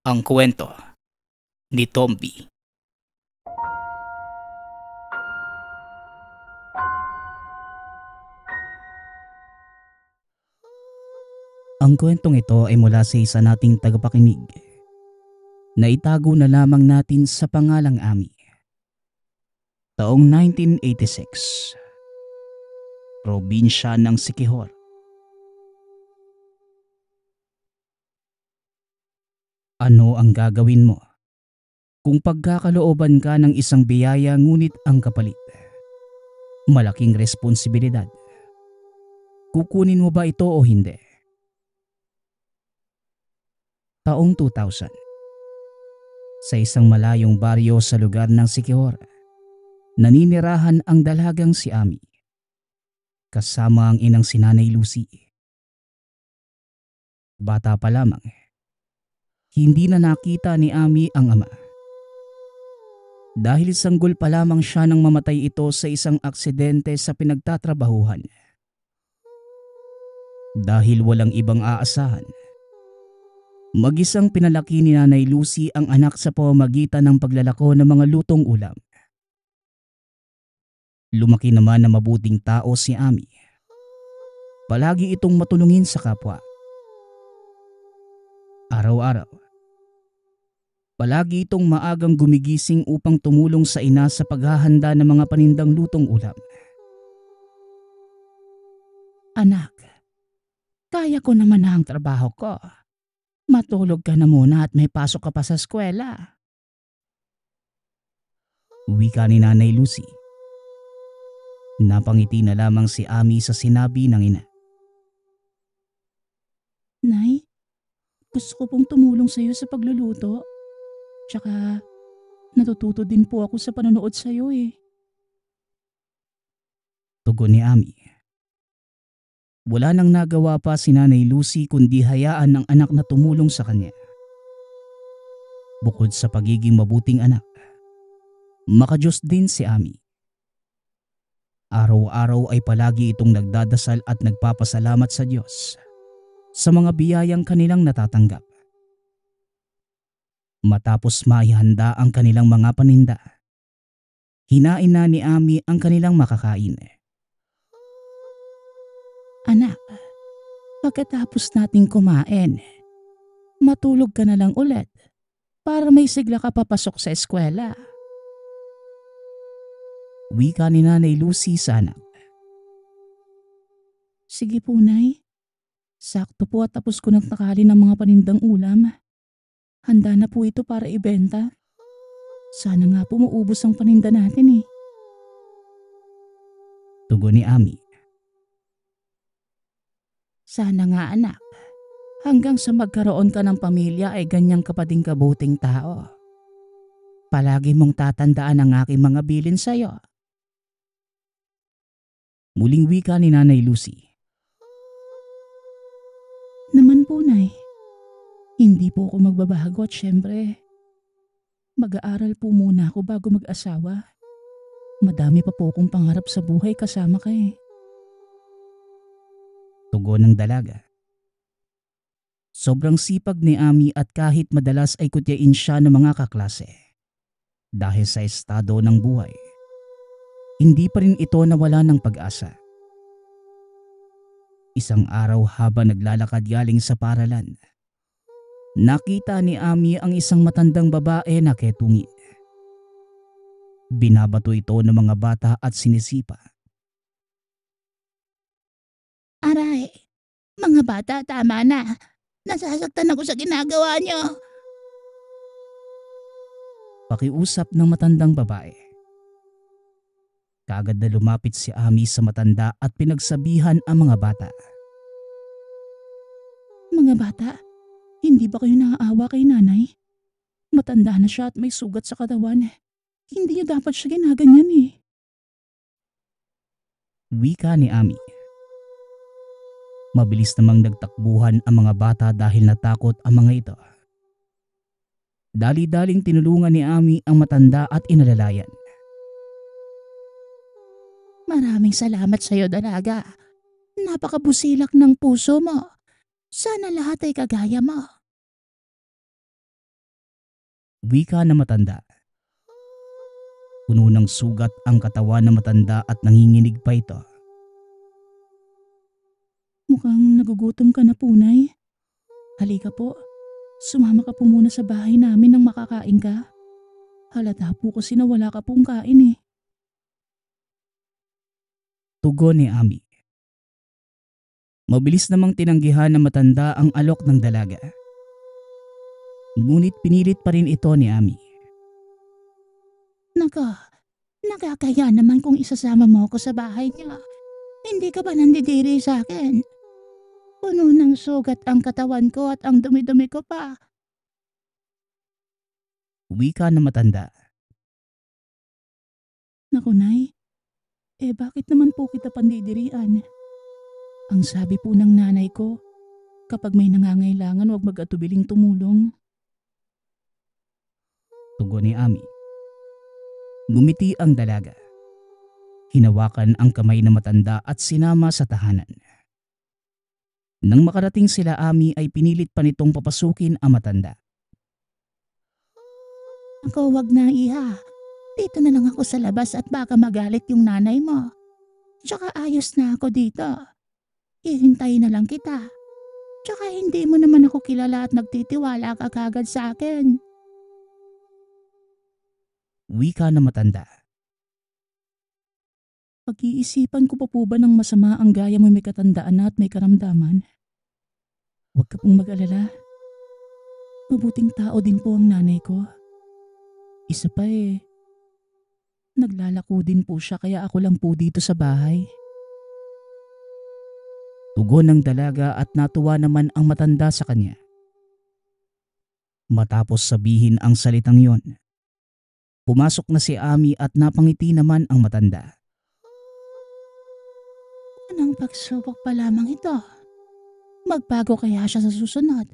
Ang kwento ni Tomby. Ang kwentong ito ay mula sa isa nating tagapakinig na itago na lamang natin sa pangalang Ami. Taong 1986, probinsya ng Siquijor. Ano ang gagawin mo kung pagkakalooban ka ng isang biyaya ngunit ang kapalit? Malaking responsibilidad. Kukunin mo ba ito o hindi? Taong 2000, sa isang malayong baryo sa lugar ng Siquijor, naninirahan ang dalagang si Ami kasama ang inang si Nanay Lucy. Bata pa lamang, hindi na nakita ni Ami ang ama. Dahil sanggol pa lamang siya nang mamatay ito sa isang aksidente sa pinagtatrabahuhan. Dahil walang ibang aasahan, mag-isang pinalaki ni Nanay Lucy ang anak sa pamamagitan ng paglalako ng mga lutong ulam. Lumaki naman na mabuting tao si Ami. Palagi itong matulungin sa kapwa. Araw-araw, palagi itong maagang gumigising upang tumulong sa ina sa paghahanda ng mga panindang lutong ulam. Anak, kaya ko naman na ang trabaho ko. Matulog ka na muna at may pasok ka pa sa eskwela. Wika ni Nanay Lucy. Napangiti na lamang si Ami sa sinabi ng ina. Nay, gusto ko pong tumulong sa iyo sa pagluluto. Tsaka natututo din po ako sa panonood sa iyo eh. Tugon ni Ami. Wala nang nagawa pa si Nanay Lucy kundi hayaan ng anak na tumulong sa kanya. Bukod sa pagiging mabuting anak, makadiyos din si Ami. Araw-araw ay palagi itong nagdadasal at nagpapasalamat sa Diyos sa mga biyayang kanilang natatanggap. Matapos maihanda ang kanilang mga paninda, hinain na ni Ami ang kanilang makakain. Anak, pagkatapos nating kumain, matulog ka na lang ulit para may sigla ka papasok sa eskwela. Wika ni Nanay Lucy sa anak. Sige po, Nay. Sakto po at tapos ko nang takali ng mga panindang ulam. Handa na po ito para ibenta. Sana nga po maubos ang paninda natin eh. Tugon ni Ami. Sana nga anak, hanggang sa magkaroon ka ng pamilya ay ganyang kapading kabuting tao. Palagi mong tatandaan ang aking mga bilin sa iyo. Muling wika ni Nanay Lucy. Naman po, Nay. Hindi po ako magbabago at syempre, mag-aaral po muna ako bago mag-asawa. Madami pa po akong pangarap sa buhay kasama ka eh. Tugon ng dalaga. Sobrang sipag ni Ami at kahit madalas ay kutyain siya ng mga kaklase. Dahil sa estado ng buhay, hindi pa rin ito nawala ng pag-asa. Isang araw habang naglalakad galing sa paaralan, nakita ni Ami ang isang matandang babae na ketungin. Binabato ito ng mga bata at sinisipa. Aray, mga bata, tama na. Nasasaktan ako sa ginagawa niyo. Pakiusap ng matandang babae. Kaagad na lumapit si Ami sa matanda at pinagsabihan ang mga bata. Mga bata, hindi ba kayo naaawa kay nanay? Matanda na siya at may sugat sa katawan. Hindi niyo dapat siya ginaganyan eh. Wika ni Ami. Mabilis namang nagtakbuhan ang mga bata dahil natakot ang mga ito. Dali-daling tinulungan ni Ami ang matanda at inalalayan. Maraming salamat sa iyo, dalaga. Napakabusilak ng puso mo. Sana lahat ay kagaya mo. Wika na matanda. Puno ng sugat ang katawan na matanda at nanginginig pa ito. Mukhang nagugutom ka na, Punay. Halika po, sumama ka po muna sa bahay namin nang makakain ka. Halata po kasi na wala ka pong kain eh. Tugon ni Ami. Mabilis namang tinanggihan na matanda ang alok ng dalaga. Ngunit pinilit pa rin ito ni Ami. Nakakaya naman kung isasama mo ako sa bahay niya. Hindi ka ba nandidiri sa akin? Puno ng sugat ang katawan ko at ang dumi-dumi ko pa. Wika na matanda. Naku, Nay. Bakit naman po kita pandidirian? Ang sabi po ng nanay ko, kapag may nangangailangan huwag mag-atubiling tumulong. Tugon ni Ami. Gumiti ang dalaga. Hinawakan ang kamay ng matanda at sinama sa tahanan. Nang makarating sila Ami ay pinilit pa nitong papasukin ang matanda. Ako, wag na, iha. Dito na lang ako sa labas at baka magalit yung nanay mo. Tsaka ayos na ako dito. Hihintayin na lang kita. Tsaka hindi mo naman ako kilala at nagtitiwala ka kagad sa akin. Wika na matanda. Pag-iisipan ko pa po ba ng masama ang gaya mo may katandaan na at may karamdaman? Huwag ka pong mag-alala. Mabuting tao din po ang nanay ko. Isa pa naglalako din po siya kaya ako lang po dito sa bahay. Tugon ng dalaga at natuwa naman ang matanda sa kanya. Matapos sabihin ang salitang yon, pumasok na si Ami at napangiti naman ang matanda. Anong pagsubok pa lamang ito? Magbago kaya siya sa susunod?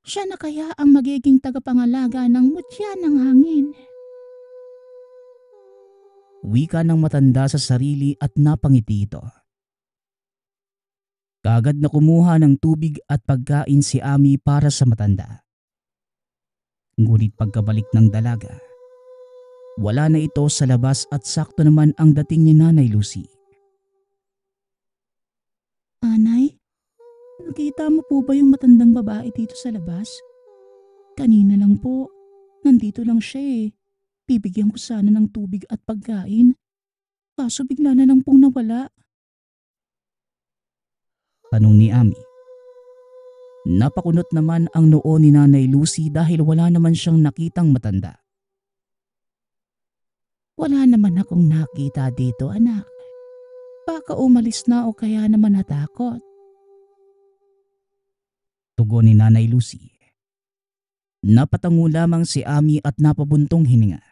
Siya na kaya ang magiging tagapangalaga ng mutya ng hangin? Wika ng matanda sa sarili at napangiti ito. Kaagad na kumuha ng tubig at pagkain si Ami para sa matanda. Ngunit pagkabalik ng dalaga, wala na ito sa labas at sakto naman ang dating ni Nanay Lucy. Anay, nakita mo po ba yung matandang babae dito sa labas? Kanina lang po, nandito lang siya. Bibigyan ko sana ng tubig at pagkain. Kaso bigla na lang pong nawala. Tanong ni Ami. Napakunot naman ang noo ni Nanay Lucy dahil wala naman siyang nakitang matanda. Wala naman akong nakita dito, anak. Baka umalis na o kaya naman natakot. Tugon ni Nanay Lucy. Napatango lamang si Ami at napabuntong hininga.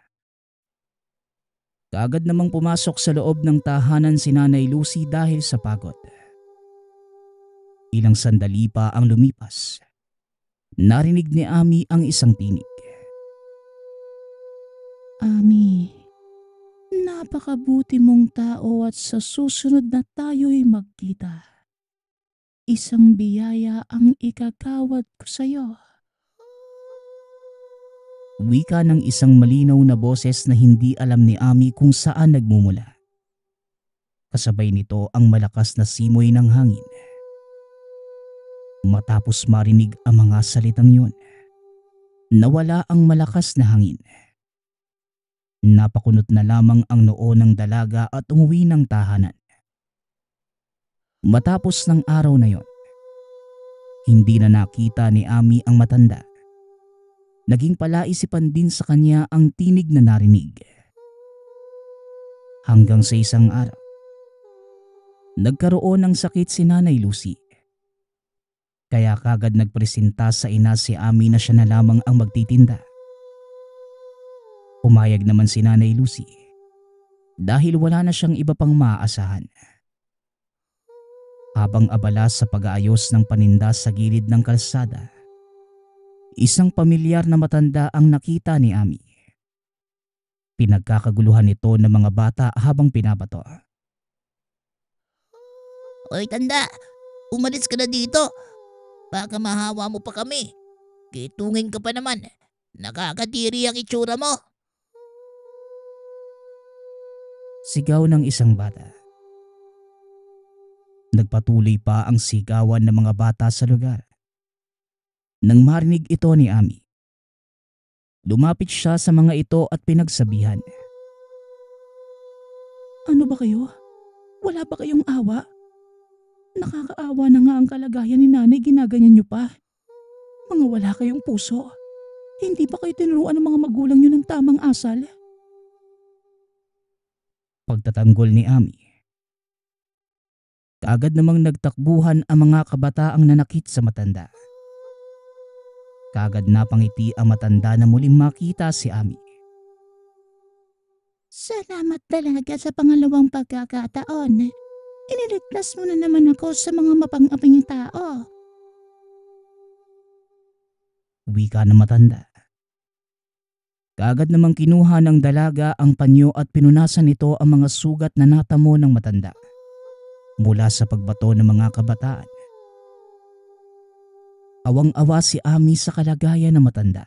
Kaagad namang pumasok sa loob ng tahanan si Nanay Lucy dahil sa pagod. Ilang sandali pa ang lumipas. Narinig ni Ami ang isang tinig. Ami, napakabuti mong tao at sa susunod na tayo'y magkita. Isang biyaya ang ikakawad ko sa'yo. Wika ng isang malinaw na boses na hindi alam ni Ami kung saan nagmumula. Kasabay nito ang malakas na simoy ng hangin. Matapos marinig ang mga salitang yun, nawala ang malakas na hangin. Napakunot na lamang ang noo ng dalaga at umuwi ng tahanan. Matapos ng araw na yon, hindi na nakita ni Ami ang matanda. Naging palaisipan din sa kanya ang tinig na narinig. Hanggang sa isang araw, nagkaroon ng sakit si Nanay Lucy. Kaya kagad nagpresenta sa ina si Ami na siya na lamang ang magtitinda. Pumayag naman si Nanay Lucy dahil wala na siyang iba pang maaasahan. Habang abala sa pag-aayos ng paninda sa gilid ng kalsada, isang pamilyar na matanda ang nakita ni Ami. Pinagkakaguluhan ito ng mga bata habang pinabato. Hoy tanda, umalis ka na dito. Baka mahawa mo pa kami. Kitungin ka pa naman. Nakakadiri ang itsura mo. Sigaw ng isang bata. Nagpatuloy pa ang sigawan ng mga bata sa lugar. Nang marinig ito ni Ami, lumapit siya sa mga ito at pinagsabihan. Ano ba kayo? Wala ba kayong awa? Nakakaawa na nga ang kalagayan ni nanay, ginaganyan niyo pa. Mga wala kayong puso. Hindi ba kayo tinuruan ng mga magulang niyo ng tamang asal? Pagtatanggol ni Ami, kaagad namang nagtakbuhan ang mga kabataang nanakit sa matanda. Kaagad napangiti ang matanda na muling makita si Ami. Salamat talaga sa pangalawang pagkakataon. Iniligtas mo na naman ako sa mga mapang-aping tao. Wika ng matanda. Kaagad namang kinuha ng dalaga ang panyo at pinunasan nito ang mga sugat na natamo ng matanda mula sa pagbato ng mga kabataan. Awang-awa si Ami sa kalagayan ng matanda.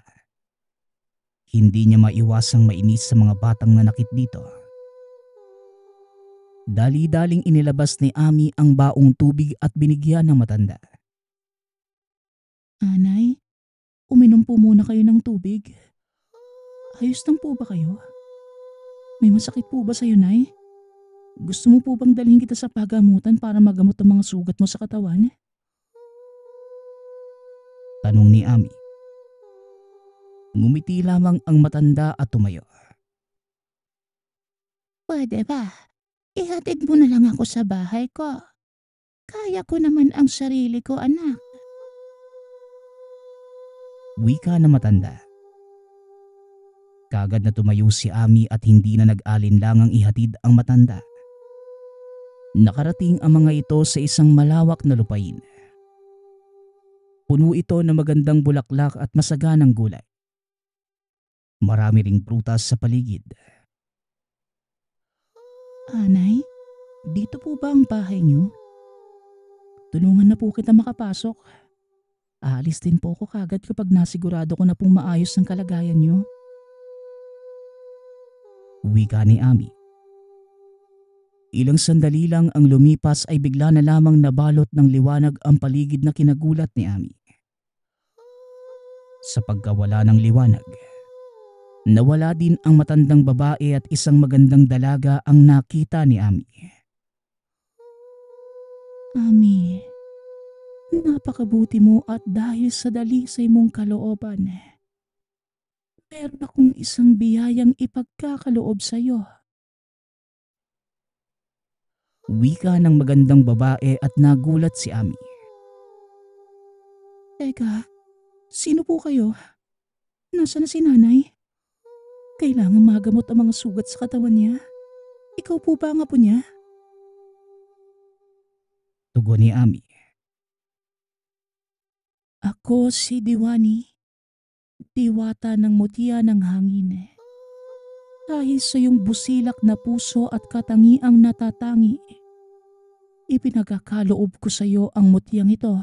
Hindi niya maiwasang mainis sa mga batang nanakit dito. Dali-daling inilabas ni Ami ang baong tubig at binigyan ng matanda. Anay, uminom po muna kayo ng tubig. Ayos lang po ba kayo? May masakit po ba sa'yo, Nay? Gusto mo po bang dalhin kita sa pagamutan para magamot ang mga sugat mo sa katawan? Tanong ni Ami. Ngumiti lamang ang matanda at tumayo. Pwede ba? Ihatid mo na lang ako sa bahay ko. Kaya ko naman ang sarili ko, anak. Wika na matanda. Kaagad na tumayo si Ami at hindi na nag-alinlangang ihatid ang matanda. Nakarating ang mga ito sa isang malawak na lupain. Puno ito ng magandang bulaklak at masaganang gulay. Marami ring prutas sa paligid. Anay, dito po ba ang bahay niyo? Tulungan na po kita makapasok. Aalis din po ako kagad kapag nasigurado ko na pong maayos ang kalagayan niyo. Wika ni Ami. Ilang sandali lang ang lumipas ay bigla na lamang nabalot ng liwanag ang paligid na kinagulat ni Ami. Sa pagkawala ng liwanag, nawala din ang matandang babae at isang magandang dalaga ang nakita ni Ami. Ami, napakabuti mo at dahil sa dalisay mong kalooban, meron akong isang biyayang ipagkakaloob sa iyo. Wika ng magandang babae at nagulat si Ami. Teka, sino po kayo? Nasaan na si nanay? Kailangan magamot ang mga sugat sa katawan niya. Ikaw po ba ang apo niya? Tugon ni Ami. Ako si Diwani, diwata ng mutya ng hangin. Dahil sa iyong busilak na puso at katangiang natatangi, ipinagkakaloob ko sa iyo ang mutyang ito.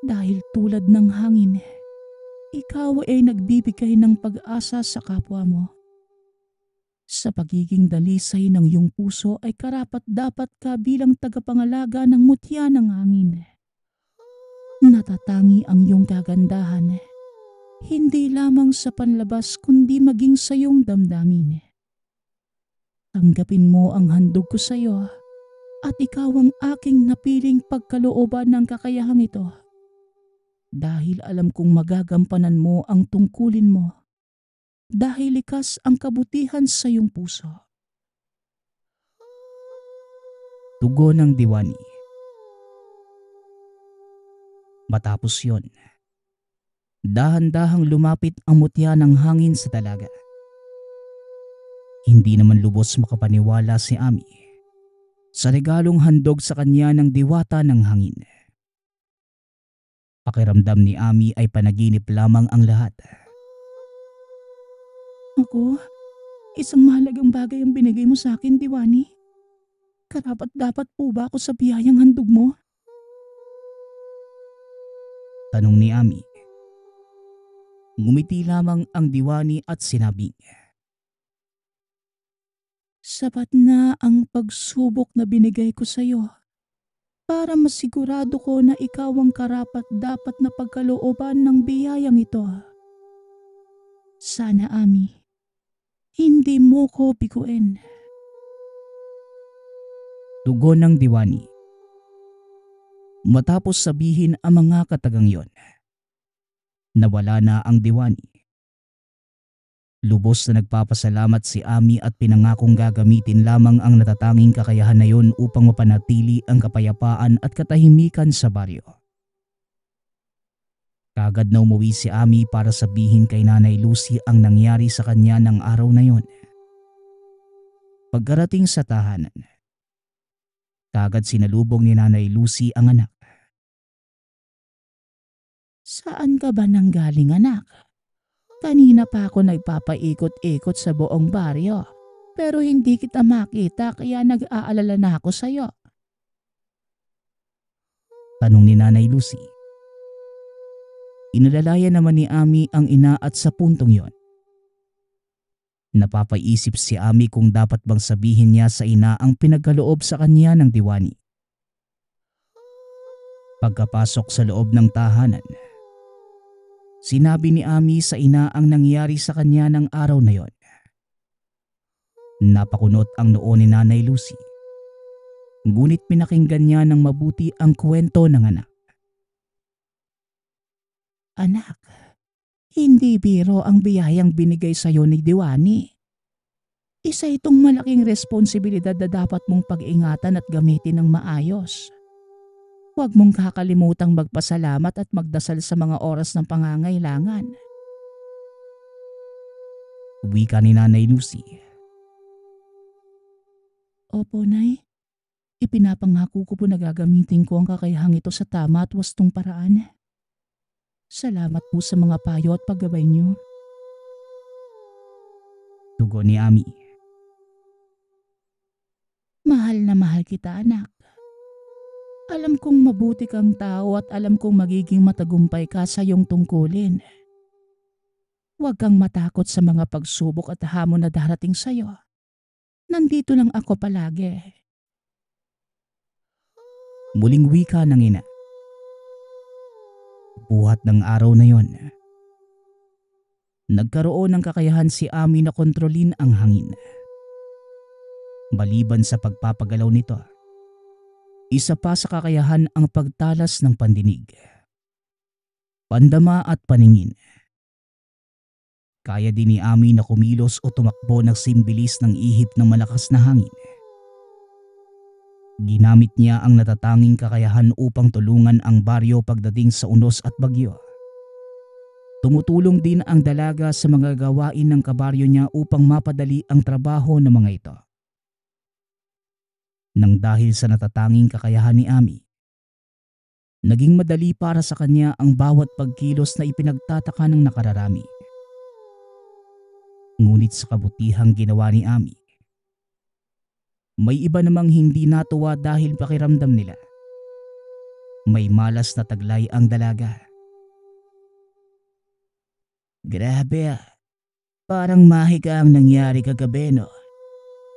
Dahil tulad ng hangin, ikaw ay nagbibigay ng pag-asa sa kapwa mo. Sa pagiging dalisay ng iyong puso ay karapat-dapat ka bilang tagapangalaga ng mutya ng hangin. Natatangi ang iyong kagandahan, hindi lamang sa panlabas kundi maging sa iyong damdamin. Tanggapin mo ang handog ko sa iyo at ikaw ang aking napiling pagkalooban ng kakayahang ito. Dahil alam kong magagampanan mo ang tungkulin mo. Dahil likas ang kabutihan sa iyong puso. Tugon ng Diwani. Matapos yon, dahan-dahang lumapit ang mutya ng hangin sa dalaga. Hindi naman lubos makapaniwala si Ami sa regalong handog sa kanya ng diwata ng hangin. Pakiramdam ni Ami ay panaginip lamang ang lahat. Ako, isang mahalagang bagay ang binigay mo sa akin, Diwani. Karapat-dapat po ba ako sa biyayang handog mo? Tanong ni Ami. Ngumiti lamang ang Diwani at sinabing, Sapat na ang pagsubok na binigay ko sa'yo para masigurado ko na ikaw ang karapat dapat na pagkalooban ng biyayang ito. Sana, Ami, hindi mo ko biguin. tugon ng Diwani. Matapos sabihin ang mga katagang yon, nawala na ang Diwani. Lubos na nagpapasalamat si Ami at pinangakong gagamitin lamang ang natatanging kakayahan na yon upang mapanatili ang kapayapaan at katahimikan sa baryo. Kagad na umuwi si Ami para sabihin kay Nanay Lucy ang nangyari sa kanya ng araw na yon. Pagkarating sa tahanan, kagad sinalubong ni Nanay Lucy ang anak. Saan ka ba nanggaling, anak? Kanina pa ako nagpapaikot-ikot sa buong baryo, pero hindi kita makita kaya nag-aalala na ako sa'yo. Tanong ni Nanay Lucy. Inalalayan naman ni Ami ang ina at sa puntong yon, napapaisip si Ami kung dapat bang sabihin niya sa ina ang pinagkaloob sa kanya ng Diwani. Pagkapasok sa loob ng tahanan, sinabi ni Ami sa ina ang nangyari sa kanya ng araw na yon. Napakunot ang noo ni Nanay Lucy, ngunit pinakinggan niya ng mabuti ang kwento ng anak. Anak, hindi biro ang biyayang binigay sa'yo ni Diwani. Isa itong malaking responsibilidad na dapat mong pag-ingatan at gamitin ng maayos. Huwag mong kakalimutang magpasalamat at magdasal sa mga oras ng pangangailangan. Wika ni Nanay Lucy. Opo, Nay. Ipinapangako ko po na gagamitin ko ang kakayahang ito sa tama at wastong paraan. Salamat po sa mga payo at paggabay niyo. Tugon ni Ami. Mahal na mahal kita, anak. Alam kong mabuti kang tao at alam kong magiging matagumpay ka sa iyong tungkulin. Huwag kang matakot sa mga pagsubok at hamon na darating sa iyo. Nandito lang ako palagi. Muling wika ng ina. Buhat ng araw na yon, nagkaroon ng kakayahan si Ami na kontrolin ang hangin. Maliban sa pagpapagalaw nito, isa pa sa kakayahan ang pagtalas ng pandinig, pandama at paningin. Kaya din ni Ami na kumilos o tumakbo ng simbilis ng ihip ng malakas na hangin. Ginamit niya ang natatanging kakayahan upang tulungan ang baryo pagdating sa unos at bagyo. Tumutulong din ang dalaga sa mga gawain ng kabaryo niya upang mapadali ang trabaho ng mga ito. Nang dahil sa natatanging kakayahan ni Ami, naging madali para sa kanya ang bawat pagkilos na ipinagtataka ng nakararami. Ngunit sa kabutihang ginawa ni Ami, may iba namang hindi natuwa dahil pakiramdam nila may malas na taglay ang dalaga. Grabe parang mahika ang nangyari kagabi, no?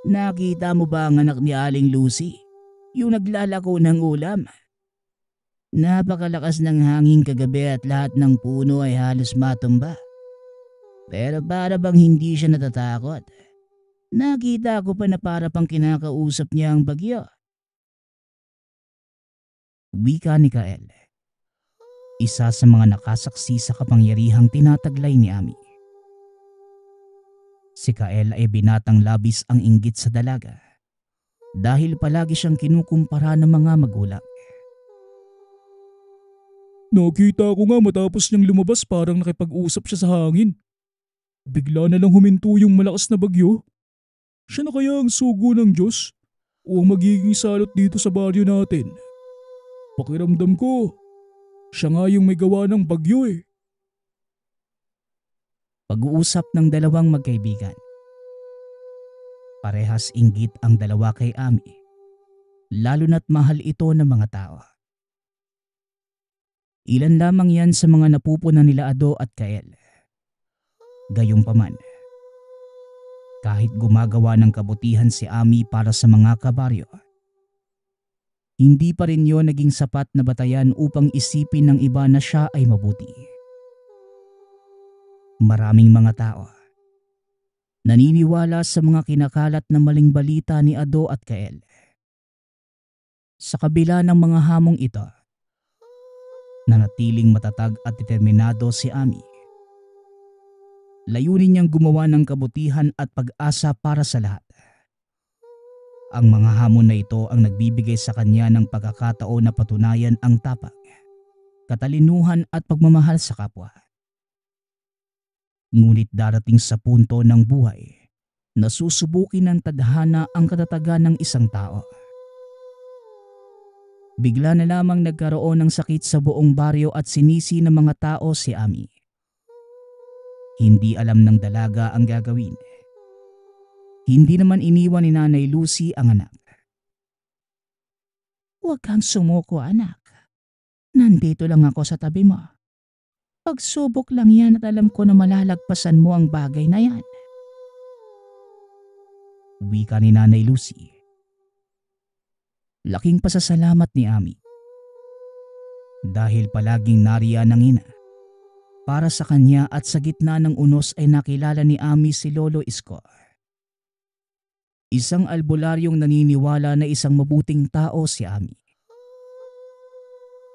Nakita mo ba ang anak ni Aling Lucy? Yung naglalako ng ulam? Napakalakas ng hangin kagabi at lahat ng puno ay halos matumba. Pero para bang hindi siya natatakot. Nakita ko pa na para pang kinakausap niya ang bagyo. Wika ni Kael, isa sa mga nakasaksi sa kapangyarihang tinataglay ni Ami. Si Kael ay binatang labis ang inggit sa dalaga dahil palagi siyang kinukumpara ng mga magulang. Nakita ko nga matapos niyang lumabas parang nakipag-usap siya sa hangin. Bigla na lang huminto yung malakas na bagyo. Siya na kaya ang sugo ng Diyos o ang magiging salot dito sa baryo natin? Pakiramdam ko, siya nga yung may gawa ng bagyo eh. Pag-uusap ng dalawang magkaibigan. Parehas inggit ang dalawa kay Ami, lalo na't mahal ito ng mga tao. Ilan lamang yan sa mga napupunan nila Ado at Kael Gayunpaman, kahit gumagawa ng kabutihan si Ami para sa mga kabaryo, hindi pa rin yon naging sapat na batayan upang isipin ng iba na siya ay mabuti. Maraming mga tao naniniwala sa mga kinakalat na maling balita ni Ado at Kael. Sa kabila ng mga hamong ito, nanatiling matatag at determinado si Ami. Layunin niyang gumawa ng kabutihan at pag-asa para sa lahat. Ang mga hamon na ito ang nagbibigay sa kanya ng pagkakataon na patunayan ang tapang, katalinuhan at pagmamahal sa kapwa. Ngunit darating sa punto ng buhay na susubukin ng tadhana ang katatagan ng isang tao. Bigla na lamang nagkaroon ng sakit sa buong baryo at sinisi ng mga tao si Ami. Hindi alam ng dalaga ang gagawin. Hindi naman iniwan ni Nanay Lucy ang anak. Huwag kang sumuko, anak. Nandito lang ako sa tabi mo. Pagsubok lang yan at alam ko na malalagpasan mo ang bagay na yan. Wika ni Nanay Lucy. Laking pasasalamat ni Ami. Dahil palaging nariyan ng ina. Para sa kanya at sa gitna ng unos ay nakilala ni Ami si Lolo Isko. Isang albularyong naniniwala na isang mabuting tao si Ami.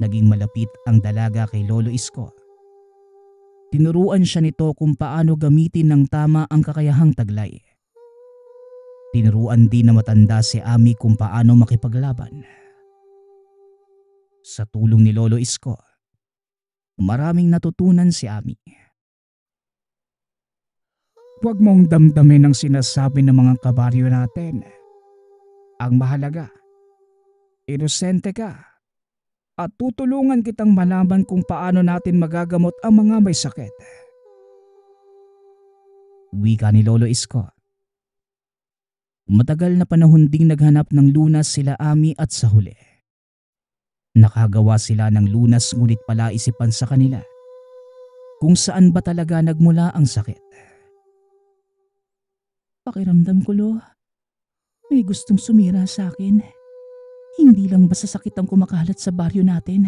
Naging malapit ang dalaga kay Lolo Isko. Tinuruan siya nito kung paano gamitin ng tama ang kakayahang taglay. Tinuruan din na matanda si Ami kung paano makipaglaban. Sa tulong ni Lolo Isko, maraming natutunan si Ami. Huwag mong damdamin ang sinasabi ng mga kabaryo natin. Ang mahalaga, inosente ka at tutulungan kitang malaman kung paano natin magagamot ang mga may sakit. Wika ni Lolo Isko. Matagal na panahon ding naghanap ng lunas sila Ami at sa huli. Nakagawa sila ng lunas ngunit palaisipan sa kanila kung saan ba talaga nagmula ang sakit. Pakiramdam ko, Lo. May gustong sumira sa akin. Hindi lang basta sakit ang kumakalat sa baryo natin.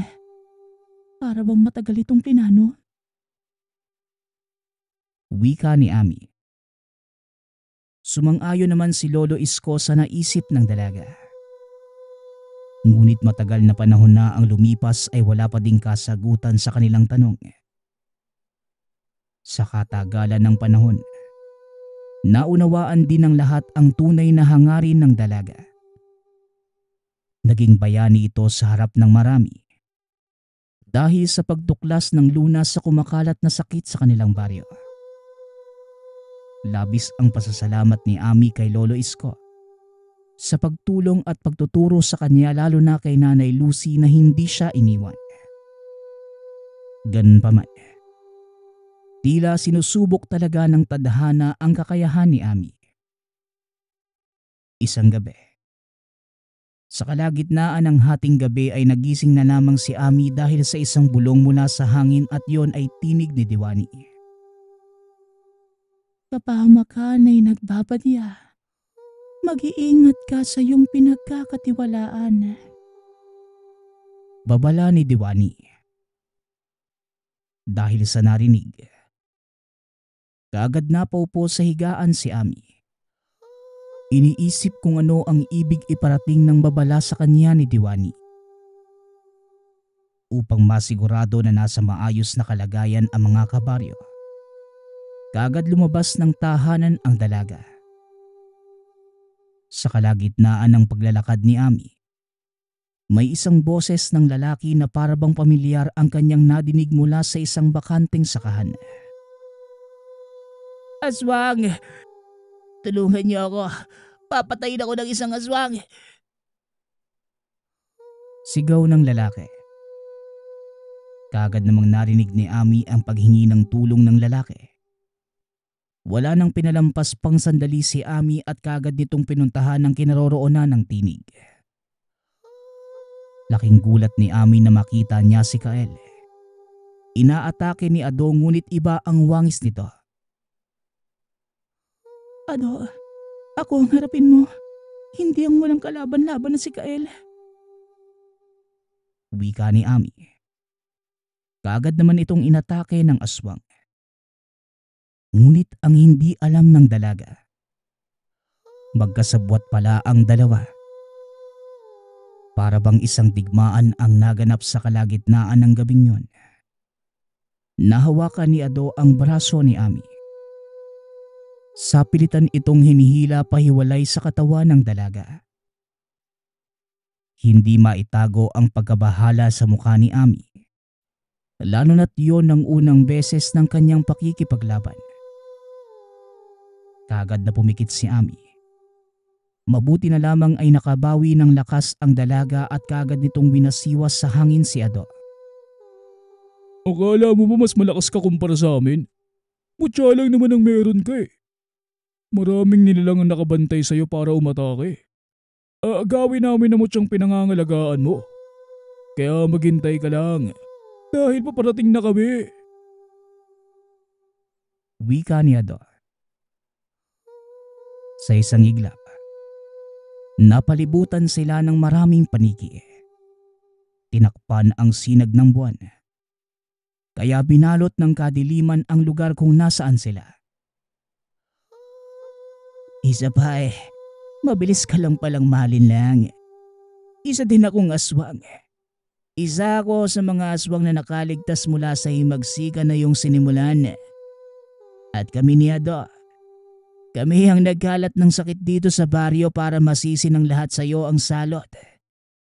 Para bang matagal itong plinano. Wika ni Ami. Sumang-ayon naman si Lolo Isko sa naisip ng dalaga. Ngunit matagal na panahon na ang lumipas ay wala pa ding kasagutan sa kanilang tanong. Sa katagalan ng panahon, naunawaan din ng lahat ang tunay na hangarin ng dalaga. Naging bayani ito sa harap ng marami dahil sa pagtuklas ng lunas sa kumakalat na sakit sa kanilang baryo. Labis ang pasasalamat ni Ami kay Lolo Isko sa pagtulong at pagtuturo sa kanya, lalo na kay Nanay Lucy na hindi siya iniwan. Ganun pa man, tila sinusubok talaga ng tadhana ang kakayahan ni Ami. Isang gabi, sa kalagitnaan ng hating gabi ay nagising na lamang si Ami dahil sa isang bulong mula sa hangin at yon ay tinig ni Diwani. Kapahamakan ay nagbabadya. Mag-iingat ka sa iyong pinagkakatiwalaan. Babala ni Diwani. Dahil sa narinig, kaagad napaupo sa higaan si Ami. Iniisip kung ano ang ibig iparating ng babala sa kanya ni Diwani. Upang masigurado na nasa maayos na kalagayan ang mga kabaryo, kaagad lumabas ng tahanan ang dalaga. Sa kalagitnaan ng paglalakad ni Ami, may isang boses ng lalaki na parabang pamilyar ang kanyang nadinig mula sa isang bakanteng sakahan. Aswang! Tulungan niyo ako. Papatayin ako ng isang aswang. Sigaw ng lalaki. Kaagad namang narinig ni Ami ang paghingi ng tulong ng lalaki. Wala nang pinalampas pang sandali si Ami at kaagad nitong pinuntahan ng kinaroroonan ng tinig. Laking gulat ni Ami na makita niya si Kael. Inaatake ni Ado ngunit iba ang wangis nito. Ado, ako ang harapin mo. Hindi ang walang kalaban-laban na si Kael. Wika ni Ami. Kaagad naman itong inatake ng aswang. Ngunit ang hindi alam ng dalaga, magkasabwat pala ang dalawa. Para bang isang digmaan ang naganap sa kalagitnaan ng gabing yon. Nahawakan ni Ado ang braso ni Ami. Sapilitan itong hinihila pahiwalay sa katawan ng dalaga. Hindi maitago ang pagkabahala sa mukha ni Ami. Lalo na't yon ang unang beses ng kanyang pakikipaglaban. Kagad na pumikit si Ami. Mabuti na lamang ay nakabawi ng lakas ang dalaga at kagad nitong winasiwas sa hangin si Ado. Akala mo ba mas malakas ka kumpara sa amin? Mutya lang naman ang meron ka eh. Maraming nilalang ang nakabantay sa'yo para umatake. Aagawin namin na mutyang pinangangalagaan mo. Kaya maghintay ka lang. Dahil paparating na kami. Wika ni Ado. Sa isang iglap, napalibutan sila ng maraming paniki. Tinakpan ang sinag ng buwan. Kaya binalot ng kadiliman ang lugar kung nasaan sila. Isa pa mabilis ka lang palang mahalin lang. Isa din akong aswang. Isa ako sa mga aswang na nakaligtas mula sa himagsikan na iyong sinimulan. At kami ni Ado, kami ang nagkalat ng sakit dito sa baryo para masisi ng lahat sa iyo ang salot.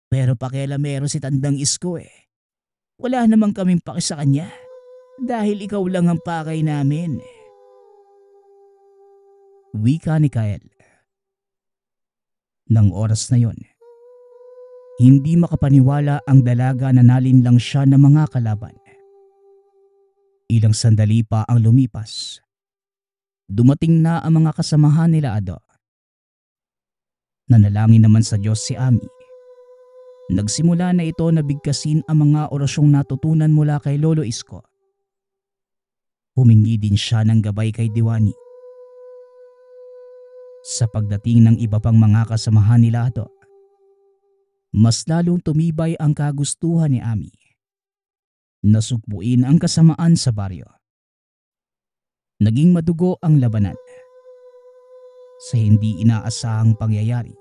Pero pakialamero si Tandang Isko Wala namang kaming paki sa kanya dahil ikaw lang ang pakay namin. Wika ni Kael. Nang oras na yon, hindi makapaniwala ang dalaga na nalinlang siya ng mga kalaban. Ilang sandali pa ang lumipas. Dumating na ang mga kasamahan nila Ado. Nanalangin naman sa Diyos si Ami. Nagsimula na ito na bigkasin ang mga orasyong natutunan mula kay Lolo Isko. Humingi din siya ng gabay kay Diwani. Sa pagdating ng iba pang mga kasamahan nila Ado, mas lalong tumibay ang kagustuhan ni Ami. Nasugpuin ang kasamaan sa baryo. Naging madugo ang labanan. Sa hindi inaasahang pangyayari,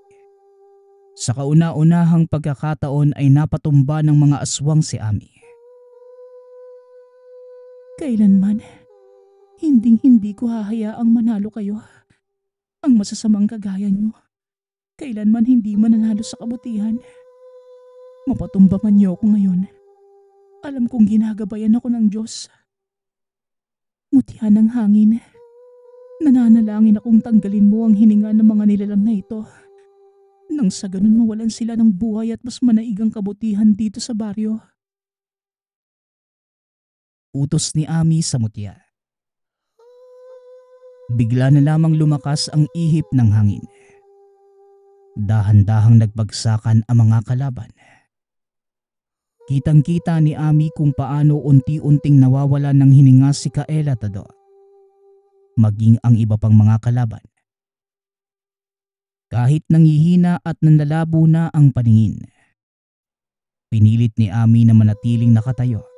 sa kauna-unahang pagkakataon ay napatumba ng mga aswang si Ami. Kailanman, hindi ko hahayaang manalo kayo. Ang masasamang kagaya nyo, kailanman hindi mananalo sa kabutihan. Mapatumba man niyo ako ngayon, alam kong ginagabayan ako ng Diyos. Mutya ng hangin. Nananalangin akong tanggalin mo ang hininga ng mga nilalang na ito. Nang sa ganun mawalan sila ng buhay at mas manaigang kabutihan dito sa baryo. Utos ni Ami sa mutya. Bigla na lamang lumakas ang ihip ng hangin. Dahan-dahang nagbagsakan ang mga kalaban. Kitang-kita ni Ami kung paano unti-unting nawawala ng hininga si Kael at Ado. Maging ang iba pang mga kalaban. Kahit nangihina at nanlalabo na ang paningin, pinilit ni Ami na manatiling nakatayo.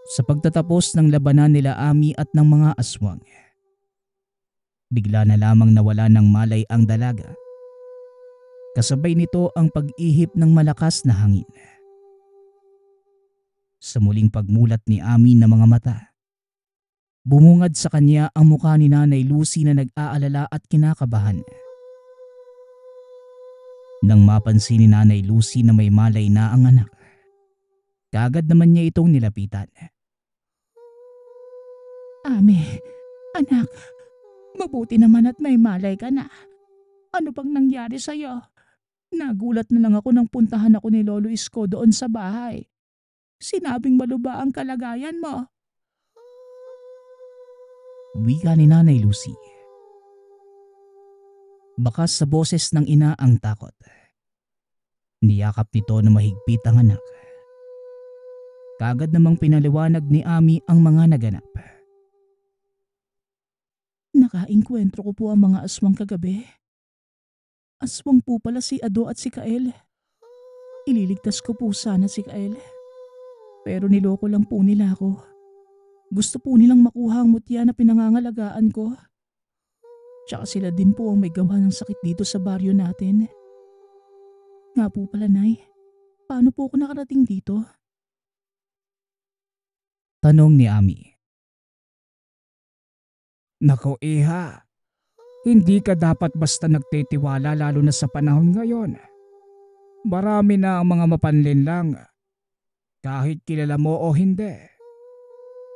Sa pagtatapos ng labanan nila Ami at ng mga aswang, bigla na lamang nawala ng malay ang dalaga. Kasabay nito ang pag-ihip ng malakas na hangin. Sa muling pagmulat ni Ami ng mga mata, bumungad sa kanya ang mukha ni Nanay Lucy na nag-aalala at kinakabahan. Nang mapansin ni Nanay Lucy na may malay na ang anak, kaagad naman niya itong nilapitan. Ami, anak, mabuti naman at may malay ka na. Ano bang nangyari sa'yo? Nagulat na lang ako nang puntahan ako ni Lolo Isko doon sa bahay. Sinabing maluba ang kalagayan mo. Wika ni Nanay Lucy. Bakas sa boses ng ina ang takot. Niyakap nito na mahigpit ang anak. Kaagad namang pinaliwanag ni Ami ang mga naganap. Pagkakaengkwentro ko po ang mga aswang kagabi. Aswang po pala si Ado at si Kael. Ililigtas ko po sana si Kael. Pero niloko lang po nila ako. Gusto po nilang makuha ang mutya na pinangangalagaan ko. Tsaka sila din po ang may gawa ng sakit dito sa baryo natin. Nga po pala, Nay. Paano po ako nakarating dito? Tanong ni Ami. Nako iha, hindi ka dapat basta nagtitiwala lalo na sa panahon ngayon. Marami na ang mga mapanlinlang, kahit kilala mo o hindi.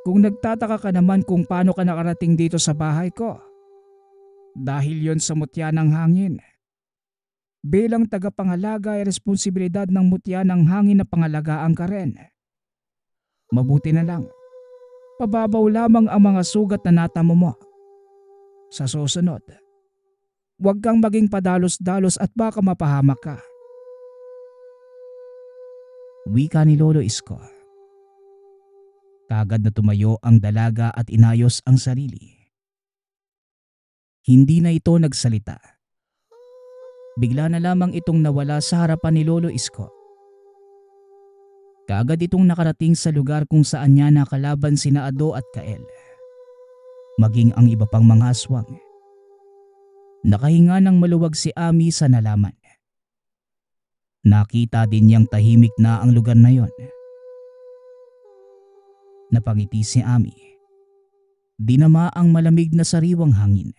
Kung nagtataka ka naman kung paano ka nakarating dito sa bahay ko, dahil yon sa mutya ng hangin. Bilang tagapangalaga ay responsibilidad ng mutya ng hangin na pangalagaan ka rin. Mabuti na lang, pababaw lamang ang mga sugat na natamo mo. Sa susunod, huwag kang maging padalos-dalos at baka mapahamak ka. Wika ni Lolo Isko. Kagad na tumayo ang dalaga at inayos ang sarili. Hindi na ito nagsalita. Bigla na lamang itong nawala sa harapan ni Lolo Isko. Kagad itong nakarating sa lugar kung saan niya nakalaban sina Ado at Kael. Maging ang iba pang mga aswang. Nakahinga ng maluwag si Ami sa nalaman. Nakita din niyang tahimik na ang lugar na yon. Napangiti si Ami. Dinama ang malamig na sariwang hangin.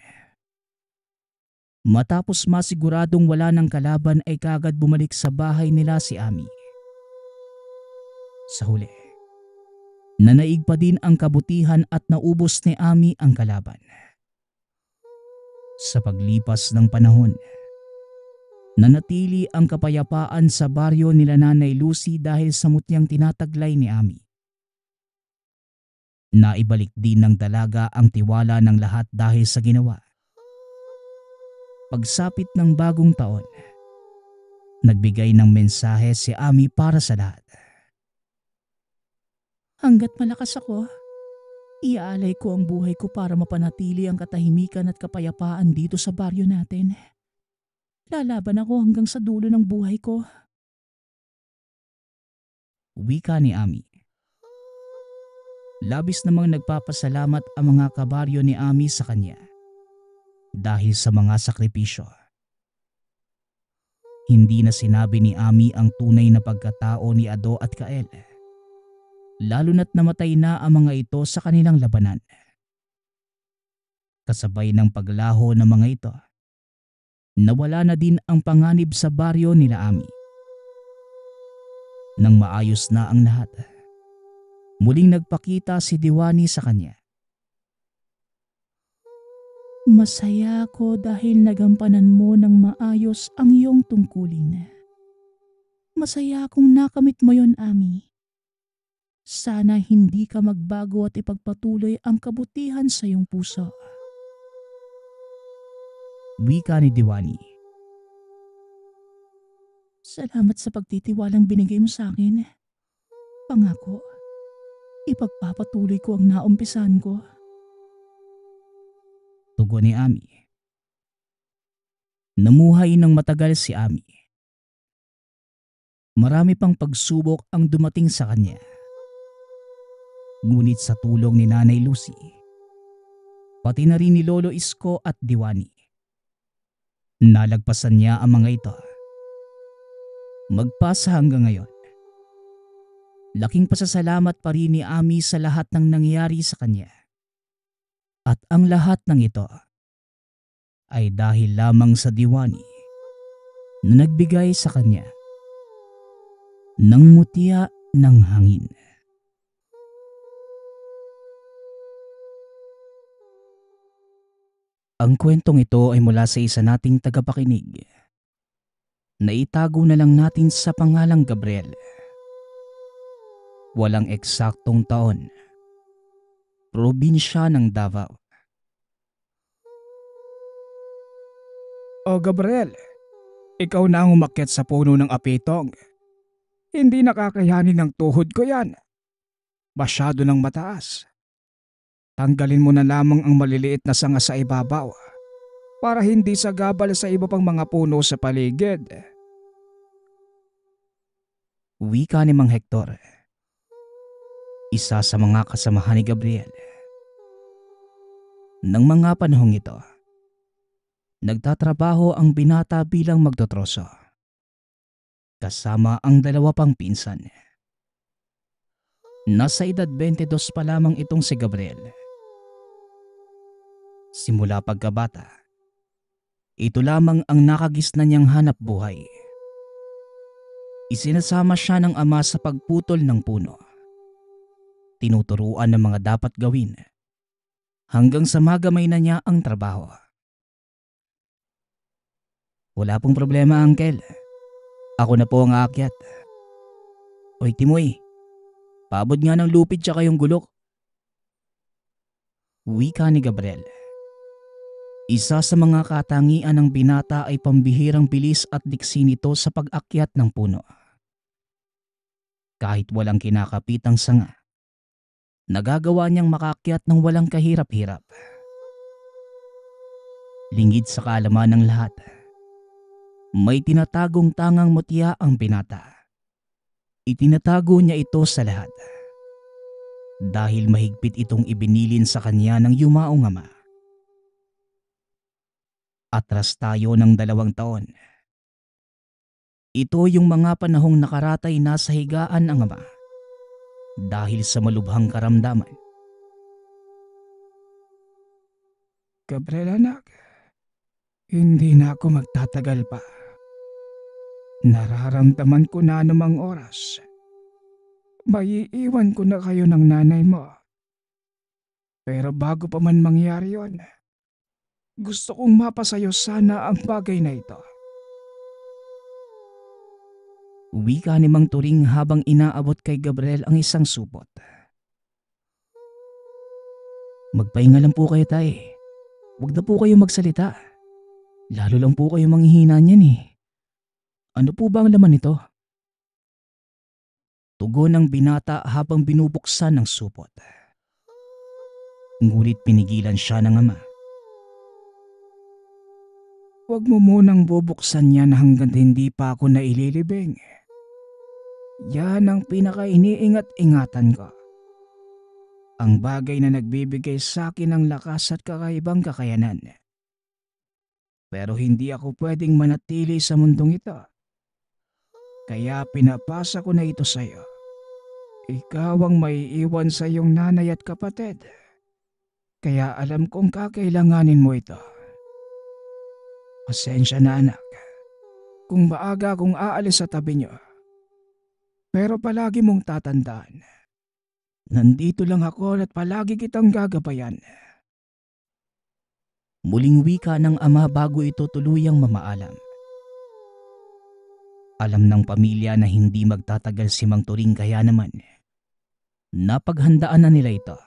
Matapos masiguradong wala ng kalaban ay kagad bumalik sa bahay nila si Ami. Sa huli, nanaig pa din ang kabutihan at naubos ni Ami ang kalaban. Sa paglipas ng panahon, nanatili ang kapayapaan sa baryo nila Nanay Lucy dahil sa mutyang tinataglay ni Ami. Naibalik din ng dalaga ang tiwala ng lahat dahil sa ginawa. Pagsapit ng bagong taon, nagbigay ng mensahe si Ami para sa lahat. Hanggat malakas ako, iaalay ko ang buhay ko para mapanatili ang katahimikan at kapayapaan dito sa baryo natin. Lalaban ako hanggang sa dulo ng buhay ko. Wika ni Ami. Labis namang nagpapasalamat ang mga kabaryo ni Ami sa kanya dahil sa mga sakripisyo. Hindi na sinabi ni Ami ang tunay na pagkatao ni Ado at Kael. Lalo na't namatay na ang mga ito sa kanilang labanan. Kasabay ng paglaho ng mga ito, nawala na din ang panganib sa baryo nila Ami. Nang maayos na ang lahat, muling nagpakita si Diwani sa kanya. Masaya ako dahil nagampanan mo ng maayos ang iyong tungkulin. Masaya akong nakamit mo yon, Ami. Sana hindi ka magbago at ipagpatuloy ang kabutihan sa iyong puso. Wika ni Diwani. Salamat sa pagtitiwalang binigay mo sa akin. Pangako, ipagpapatuloy ko ang naumpisan ko. Tugon ni Ami. Namuhay ng matagal si Ami. Marami pang pagsubok ang dumating sa kanya. Ngunit sa tulong ni Nanay Lucy, pati na rin ni Lolo Isko at Diwani, nalagpasan niya ang mga ito. Magpasa hanggang ngayon. Laking pasasalamat pa rin ni Ami sa lahat ng nangyari sa kanya. At ang lahat ng ito ay dahil lamang sa Diwani na nagbigay sa kanya ng mutya ng hangin. Ang kwentong ito ay mula sa isa nating tagapakinig. Naitago na lang natin sa pangalang Gabriel. Walang eksaktong taon. Probinsya ng Davao. O Gabriel, ikaw na ang umakyat sa puno ng apitong. Hindi nakakayanin ng tuhod ko yan. Masyado ng mataas. Tanggalin mo na lamang ang maliliit na sanga sa ibabaw para hindi sagabal sa iba pang mga puno sa paligid. Wika ni Mang Hector, isa sa mga kasamahan ni Gabriel. Nang mga panahong ito, nagtatrabaho ang binata bilang magtotroso, kasama ang dalawa pang pinsan. Nasa edad 22 pa lamang itong si Gabriel. Simula pagkabata, ito lamang ang nakagisna niyang hanap buhay. Isinasama siya ng ama sa pagputol ng puno. Tinuturuan ng mga dapat gawin hanggang sa magamay na niya ang trabaho. Wala pong problema, Uncle. Ako na po ang aakyat. Oy, Timoy, paabot nga ng lupit tsaka yung gulok. Wika ni Gabriel. Isa sa mga katangian ng binata ay pambihirang bilis at diksi nito sa pag-akyat ng puno. Kahit walang kinakapitang sanga, nagagawa niyang makaakyat ng walang kahirap-hirap. Lingid sa kaalaman ng lahat, may tinatagong tangang mutya ang binata. Itinatago niya ito sa lahat dahil mahigpit itong ibinilin sa kanya ng yumaong ama. Atras tayo ng 2 taon. Ito yung mga panahong nakaratay na sa higaan ang ama dahil sa malubhang karamdaman. Gabriel anak, hindi na ako magtatagal pa. Nararamdaman ko na anumang oras. Maiiwan ko na kayo ng nanay mo. Pero bago pa man mangyari yon, gusto kong mapasayo sana ang bagay na ito. Wika ni Mang Turing habang inaabot kay Gabriel ang isang supot. Magpahinga lang po kayo, tay. Huwag na po kayo magsalita. Lalo lang po kayo manghihina niyan eh. Ano po ba ang laman nito? Tugon ng binata habang binubuksan ng supot. Ngunit pinigilan siya ng ama. Huwag mo munang bubuksan yan hanggang hindi pa ako naililibing. Yan ang pinaka-iniingat-ingatan ko. Ang bagay na nagbibigay sa akin ng lakas at kakaibang kakayanan. Pero hindi ako pwedeng manatili sa mundong ito. Kaya pinapasa ko na ito sa iyo. Ikaw ang maiiwan sa iyong nanay at kapatid. Kaya alam kong kakailanganin mo ito. Pasensya na anak, kung maaga akong aalis sa tabi niyo. Pero palagi mong tatandaan, nandito lang ako at palagi kitang gagabayan. Muling wika ng ama bago ito tuluyang mamaalam. Alam ng pamilya na hindi magtatagal si Mang Turing kaya naman napaghandaan na nila ito.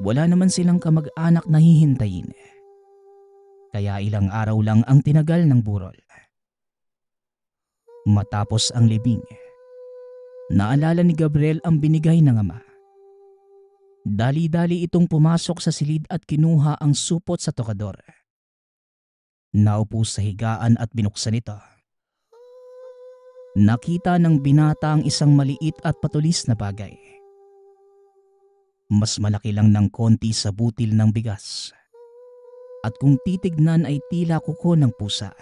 Wala naman silang kamag-anak na hihintayin. Kaya ilang araw lang ang tinagal ng burol. Matapos ang libing, naalala ni Gabriel ang binigay ng ama. Dali-dali itong pumasok sa silid at kinuha ang supot sa tokador. Naupo sa higaan at binuksan ito. Nakita ng binata ang isang maliit at patulis na bagay. Mas malaki lang ng konti sa butil ng bigas. At kung titignan ay tila kuko ng pusa.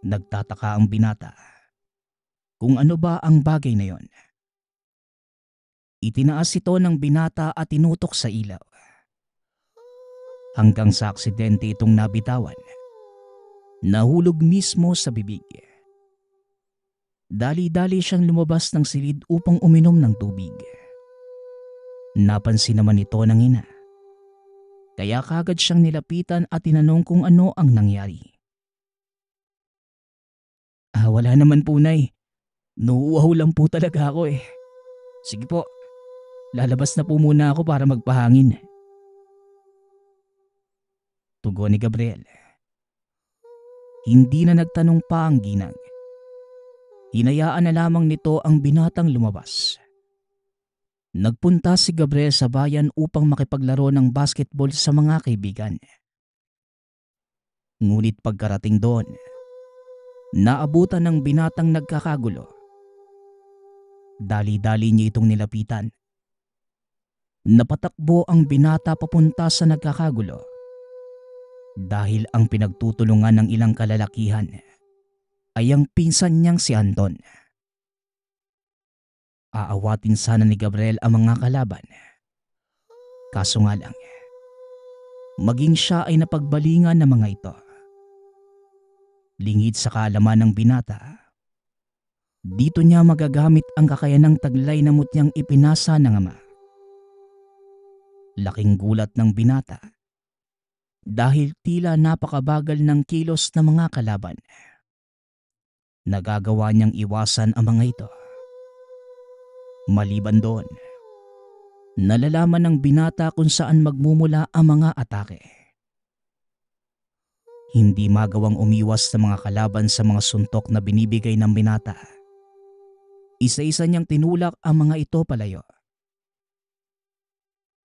Nagtataka ang binata kung ano ba ang bagay na yon. Itinaas ito ng binata at tinutok sa ilaw. Hanggang sa aksidente itong nabitawan. Nahulog mismo sa bibig. Dali-dali siyang lumabas ng silid upang uminom ng tubig. Napansin naman ito ng ina. Kaya kagad siyang nilapitan at tinanong kung ano ang nangyari. Wala naman po, Nay. Nauuhaw lang po talaga ako eh. Sige po, lalabas na po muna ako para magpahangin. Tugon ni Gabriel. Hindi na nagtanong pa ang ginang. Hinayaan na lamang nito ang binatang lumabas. Nagpunta si Gabriel sa bayan upang makipaglaro ng basketball sa mga kaibigan. Ngunit pagkarating doon, naabutan ng binatang nagkakagulo. Dali-dali niya itong nilapitan. Napatakbo ang binata papunta sa nagkakagulo dahil ang pinagtutulungan ng ilang kalalakihan ay ang pinsan niyang si Anton. Aawatin sana ni Gabriel ang mga kalaban. Kaso nga lang, maging siya ay napagbalingan ng mga ito. Lingid sa kaalaman ng binata, dito niya magagamit ang kakayanang taglay na mutyang ipinasa ng ama. Laking gulat ng binata dahil tila napakabagal ng kilos ng mga kalaban. Nagagawa niyang iwasan ang mga ito. Maliban doon, nalalaman ng binata kung saan magmumula ang mga atake. Hindi magawang umiwas sa mga kalaban sa mga suntok na binibigay ng binata. Isa-isa niyang tinulak ang mga ito palayo.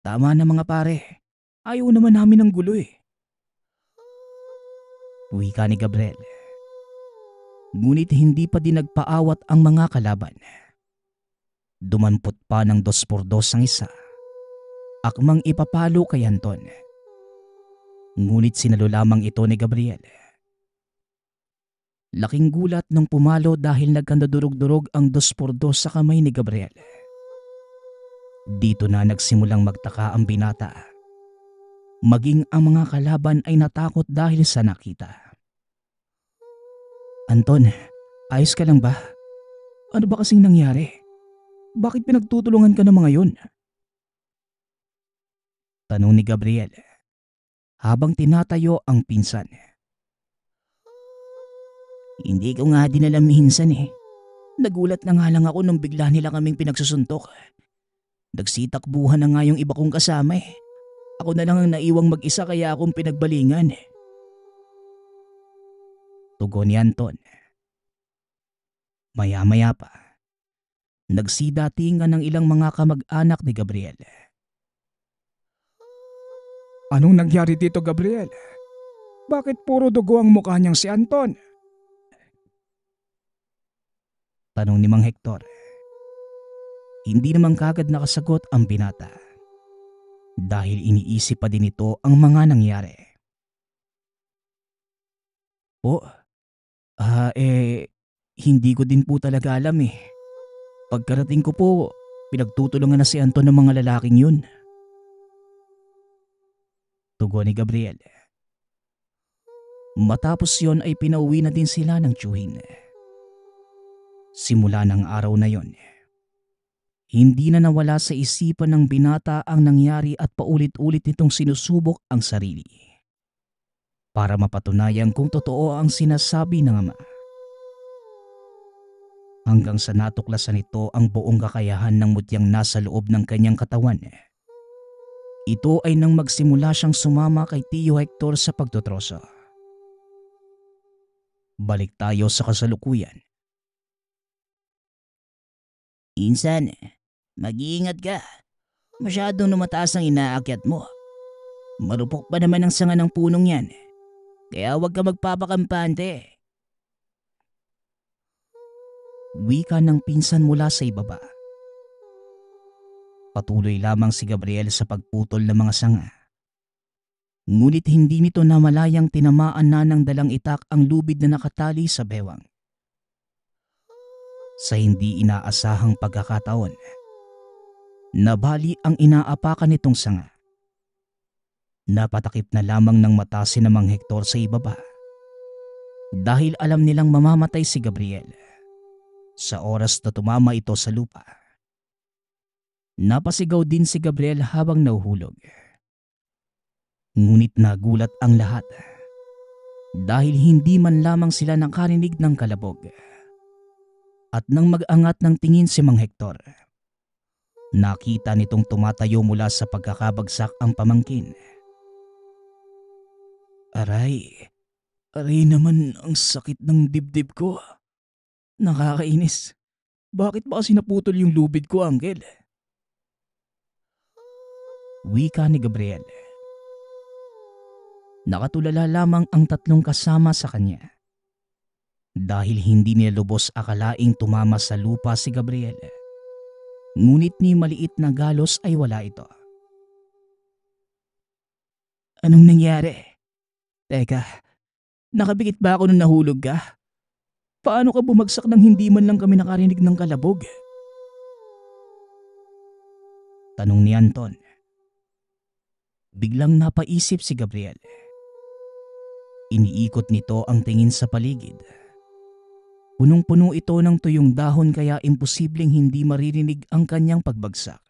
Tama na mga pare, ayaw naman namin ng gulo eh. Wika ni Gabriel. Ngunit hindi pa din nagpaawat ang mga kalaban. Dumampot pa ng 2x2 ang isa. Akmang ipapalo kay Anton. Ngunit sinalo lamang ito ni Gabriel. Laking gulat nung pumalo dahil nagkandadurog-durog ang 2x2 sa kamay ni Gabriel. Dito na nagsimulang magtaka ang binata. Maging ang mga kalaban ay natakot dahil sa nakita. Anton, ayos ka lang ba? Ano ba kasing nangyari? Bakit pinagtutulungan ka ng mga yun? Tanong ni Gabriel habang tinatayo ang pinsan. Hindi ko nga din alam minsan eh. Nagulat na nga lang ako nung bigla nila kaming pinagsusuntok. Nagsitakbuhan na nga yung iba kong kasama eh. Ako na lang ang naiwang mag-isa kaya akong pinagbalingan. Tugon ni Anton. Maya-maya pa, nagsidatingan ng ilang mga kamag-anak ni Gabriel. Anong nangyari dito, Gabriel? Bakit puro dugo ang mukha niyang si Anton? Tanong ni Mang Hector. Hindi naman kagad nakasagot ang binata dahil iniisip pa din ito ang mga nangyari. Hindi ko din po talaga alam eh. Pagkarating ko po, pinagtutulungan na si Anton ng mga lalaking yun. Tugon ni Gabriel. Matapos yon ay pinauwi na din sila ng tiyuhin. Simula ng araw na yon, hindi na nawala sa isipan ng binata ang nangyari at paulit-ulit nitong sinusubok ang sarili para mapatunayan kung totoo ang sinasabi ng ama. Hanggang sa natuklasan nito ang buong kakayahan ng mutyang nasa loob ng kanyang katawan. Ito ay nang magsimula siyang sumama kay Tio Hector sa pagtotroso. Balik tayo sa kasalukuyan. Insan, mag-iingat ka. Masyadong lumataas ang inaakyat mo. Marupok pa naman ang sanga ng punong yan. Kaya huwag ka magpapakampante. Wika ng pinsan mula sa ibaba. Patuloy lamang si Gabriel sa pagputol ng mga sanga. Ngunit hindi nito namalayang tinamaan na ng dalang itak ang lubid na nakatali sa bewang. Sa hindi inaasahang pagkakataon, nabali ang inaapakan nitong sanga. Napatakip na lamang ng mata si Mang Hector sa ibaba dahil alam nilang mamamatay si Gabriel sa oras na tumama ito sa lupa. Napasigaw din si Gabriel habang nahuhulog. Ngunit nagulat ang lahat dahil hindi man lamang sila nakarinig ng kalabog. At nang mag-angat ng tingin si Mang Hector, nakita nitong tumatayo mula sa pagkakabagsak ang pamangkin. Aray naman ang sakit ng dibdib ko. Nakakainis. Bakit ba kasi naputol yung lubid ko, Uncle? Wika ni Gabriel. Nakatulala lamang ang tatlong kasama sa kanya. Dahil hindi nila lubos akalaing tumama sa lupa si Gabriel. Ngunit ni maliit na galos ay wala ito. Anong nangyari? Teka, nakabikit ba ako nung nahulog ka? Paano ka bumagsak nang hindi man lang kami nakarinig ng kalabog? Tanong ni Anton. Biglang napaisip si Gabriel. Iniikot nito ang tingin sa paligid. Punong-puno ito ng tuyong dahon kaya imposibleng hindi maririnig ang kanyang pagbagsak.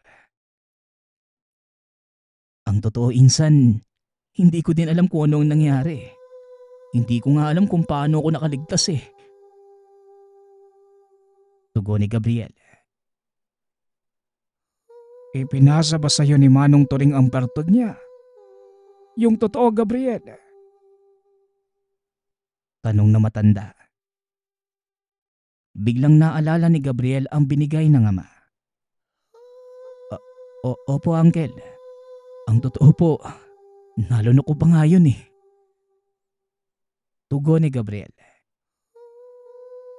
Ang totoo insan, hindi ko din alam kung anong nangyari. Hindi ko nga alam kung paano ako nakaligtas eh. Tugon ni Gabriel. Ipinasa ba sa'yo ni Manong Turing ang bertod niya? Yung totoo, Gabriel? Tanong na matanda. Biglang naalala ni Gabriel ang binigay ng ama. Opo, Uncle. Ang totoo po, nalunok ko pa nga yun eh. Tugon ni Gabriel.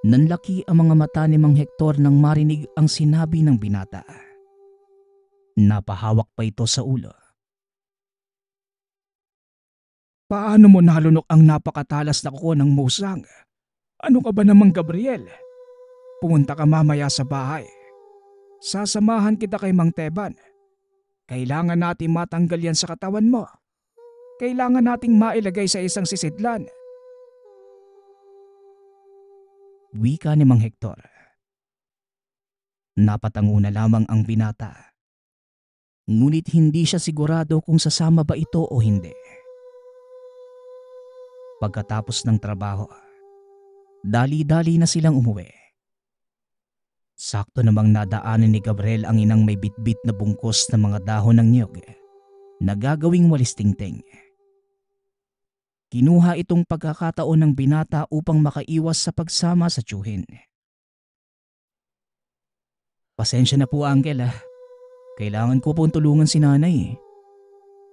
Nanlaki ang mga mata ni Mang Hector nang marinig ang sinabi ng binata. Napahawak pa ito sa ulo. Paano mo nalunok ang napakatalas na kuko ng musang? Ano ka ba namang Gabriel? Pumunta ka mamaya sa bahay. Sasamahan kita kay Mang Teban. Kailangan natin matanggal yan sa katawan mo. Kailangan nating mailagay sa isang sisidlan. Wika ni Mang Hector. Napatango na lamang ang binata. Ngunit hindi siya sigurado kung sasama ba ito o hindi. Pagkatapos ng trabaho, dali-dali na silang umuwi. Sakto namang nadaanan ni Gabriel ang inang may bitbit na bungkos ng mga dahon ng niyog na gagawing walis tingting. Kinuha itong pagkakataon ng binata upang makaiwas sa pagsama sa tiyuhin. Pasensya na po, Uncle ah. Kailangan ko pong tulungan si nanay.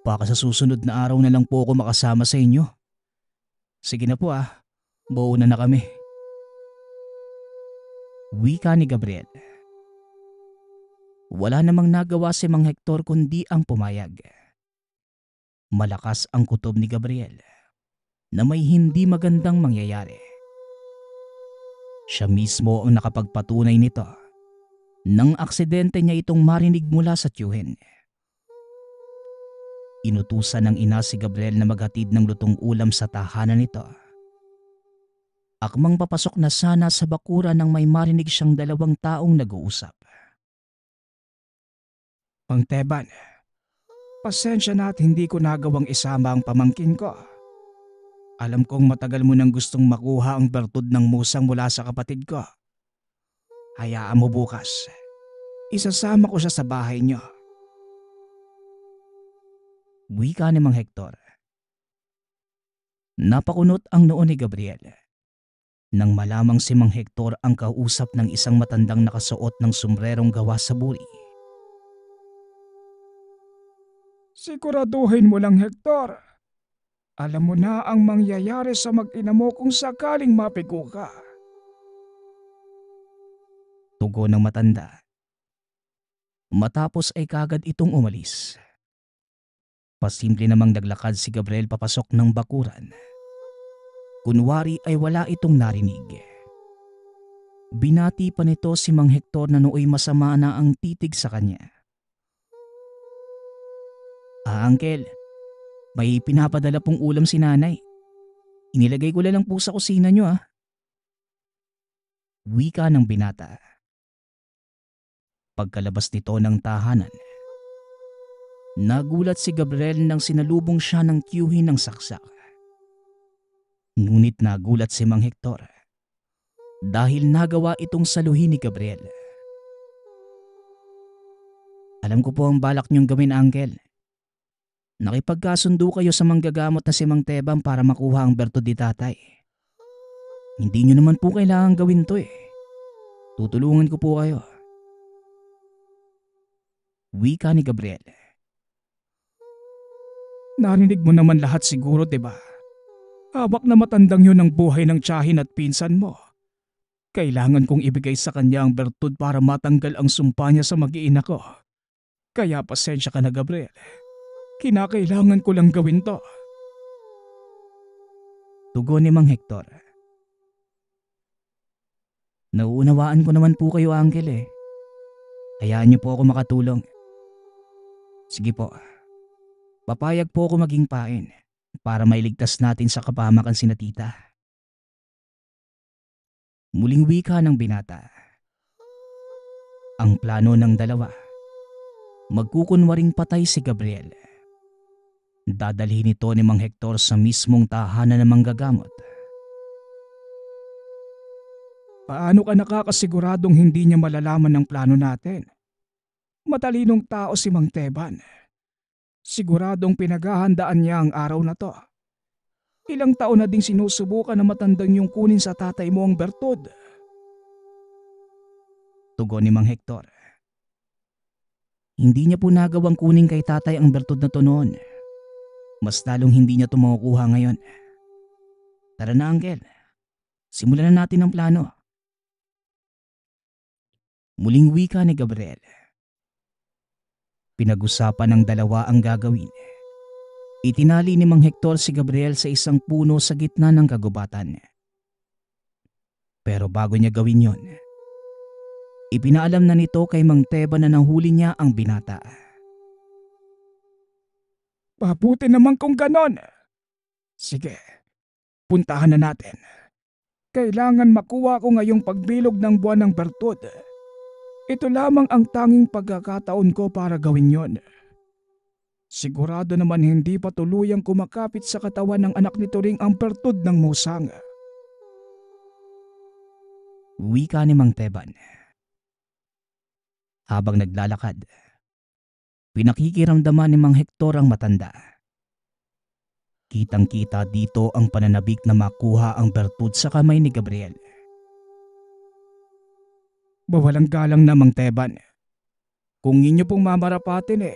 Baka sa susunod na araw na lang po ako makasama sa inyo. Sige na po ah, buo na kami. Wika ni Gabriel. Wala namang nagawa si Mang Hector kundi ang pumayag. Malakas ang kutob ni Gabriel na may hindi magandang mangyayari. Siya mismo ang nakapagpatunay nito nang aksidente niya itong marinig mula sa tiyuhin. Inutusan ng ina si Gabriel na maghatid ng lutong ulam sa tahanan nito. Akmang papasok na sana sa bakuran nang may marinig siyang dalawang taong nag-uusap. Mang Teban, pasensya na at hindi ko nagawang isama ang pamangkin ko. Alam kong matagal mo nang gustong makuha ang bertud ng musang mula sa kapatid ko. Hayaan mo bukas. Isasama ko siya sa bahay niyo. Wika ni Mang Hector. Napakunot ang noo ni Gabriel nang malamang si Mang Hector ang kausap ng isang matandang nakasuot ng sombrerong gawa sa buri. Siguraduhin mo lang, Hector. Alam mo na ang mangyayari sa mag-ina mo kung sakaling mapigo ka. Tugon ng matanda. Matapos ay kagad itong umalis. Pasimple namang naglakad si Gabriel papasok ng bakuran. Kunwari ay wala itong narinig. Binati pa nito si Mang Hector na nooy masama na ang titig sa kanya. Uncle, may pinapadala pong ulam si nanay. Inilagay ko lang po sa kusina niyo ah. Wika ng binata. Pagkalabas nito ng tahanan, nagulat si Gabriel nang sinalubong siya ng tiyuhin ng saksak. Ngunit nagulat si Mang Hector dahil nagawa itong saluhin ni Gabriel. Alam ko po ang balak niyong gawin, Uncle. Nakipagkasundo kayo sa manggagamot na si Mang Tebang para makuha ang bertud ni tatay. Hindi niyo naman po kailangan gawin to eh. Tutulungan ko po kayo. Wika ni Gabriel. Narinig mo naman lahat siguro, 'di ba? Hawak na matandang yun ang buhay ng tiyahin at pinsan mo. Kailangan kong ibigay sa kanya ang bertud para matanggal ang sumpa niya sa mag-iina ko. Kaya pasensya ka na, Gabriel. Kinakailangan ko lang gawin to. Tugon ni Mang Hector. Nauunawaan ko naman po kayo, Uncle eh. Hayaan niyo po ako makatulong. Sige po. Papayag po ako maging pain para mailigtas natin sa kapahamakan sina tita. Muling wika ng binata. Ang plano ng dalawa. Magkukunwaring patay si Gabriel. Dadalhin ito ni Mang Hector sa mismong tahanan ng manggagamot. Paano ka nakakasiguradong hindi niya malalaman ang plano natin? Matalinong tao si Mang Teban. Siguradong pinaghahandaan niya ang araw na to. Ilang taon na ding sinusubukan na matandang yung kunin sa tatay mo ang bertud. Tugon ni Mang Hector. Hindi niya po nagawang kunin kay tatay ang bertud na to noon. Mas lalong hindi niya ito makukuha ngayon. Tara na, Uncle. Simulan na natin ang plano. Muling wika ni Gabriel. Pinag-usapan ng dalawa ang gagawin. Itinali ni Mang Hector si Gabriel sa isang puno sa gitna ng kagubatan. Pero bago niya gawin yon, ipinaalam na nito kay Mang Teban na nahuli niya ang binata. Mabuti naman kung ganon. Sige, puntahan na natin. Kailangan makuha ko ngayong pagbilog ng buwan ng bertud. Ito lamang ang tanging pagkakataon ko para gawin yon. Sigurado naman hindi pa tuluyang kumakapit sa katawan ng anak ni Turing ang bertud ng musang. Wika ni Mang Teban. Habang naglalakad, pinakikiramdaman ni Mang Hector ang matanda. Kitang-kita dito ang pananabik na makuha ang bertud sa kamay ni Gabriel. Bawalang galang na, Mang Teban. Kung inyo pong mamarapatin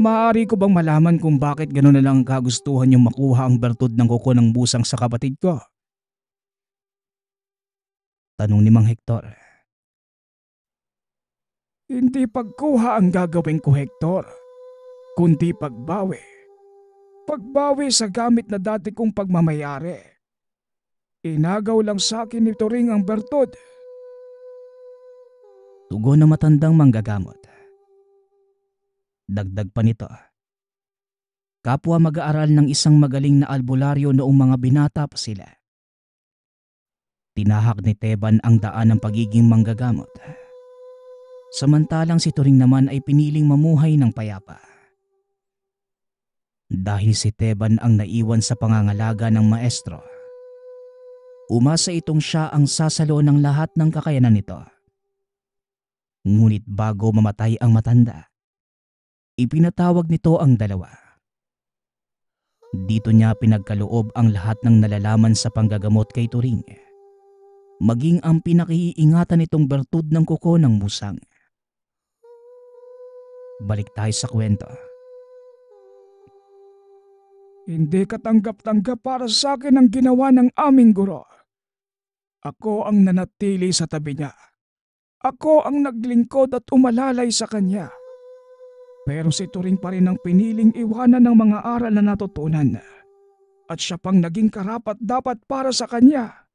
maaari ko bang malaman kung bakit gano'n na lang ang kagustuhan niyong makuha ang bertud ng kuko ng busang sa kapatid ko? Tanong ni Mang Hector. Hindi pagkuha ang gagawin ko, Hector, kundi pagbawi. Pagbawi sa gamit na dati kong pagmamayari. Inagaw lang sa akin ni Turing ang bertud. Tugon ng matandang manggagamot. Dagdag pa nito. Kapwa mag-aaral ng isang magaling na albularyo noong mga binata pa sila. Tinahak ni Teban ang daan ng pagiging manggagamot. Samantalang si Turing naman ay piniling mamuhay ng payapa. Dahil si Teban ang naiwan sa pangangalaga ng maestro, umasa itong siya ang sasalo ng lahat ng kakayanan nito. Ngunit bago mamatay ang matanda, ipinatawag nito ang dalawa. Dito niya pinagkaloob ang lahat ng nalalaman sa panggagamot kay Turing, maging ang pinakiingatan nitong bertud ng kuko ng musang. Balik tayo sa kwento. Hindi katanggap-tanggap para sa akin ang ginawa ng aming guro. Ako ang nanatili sa tabi niya. Ako ang naglingkod at umalalay sa kanya. Pero si Turing pa rin ang piniling iwanan ng mga aral na natutunan. At siya pang naging karapat-dapat para sa kanya.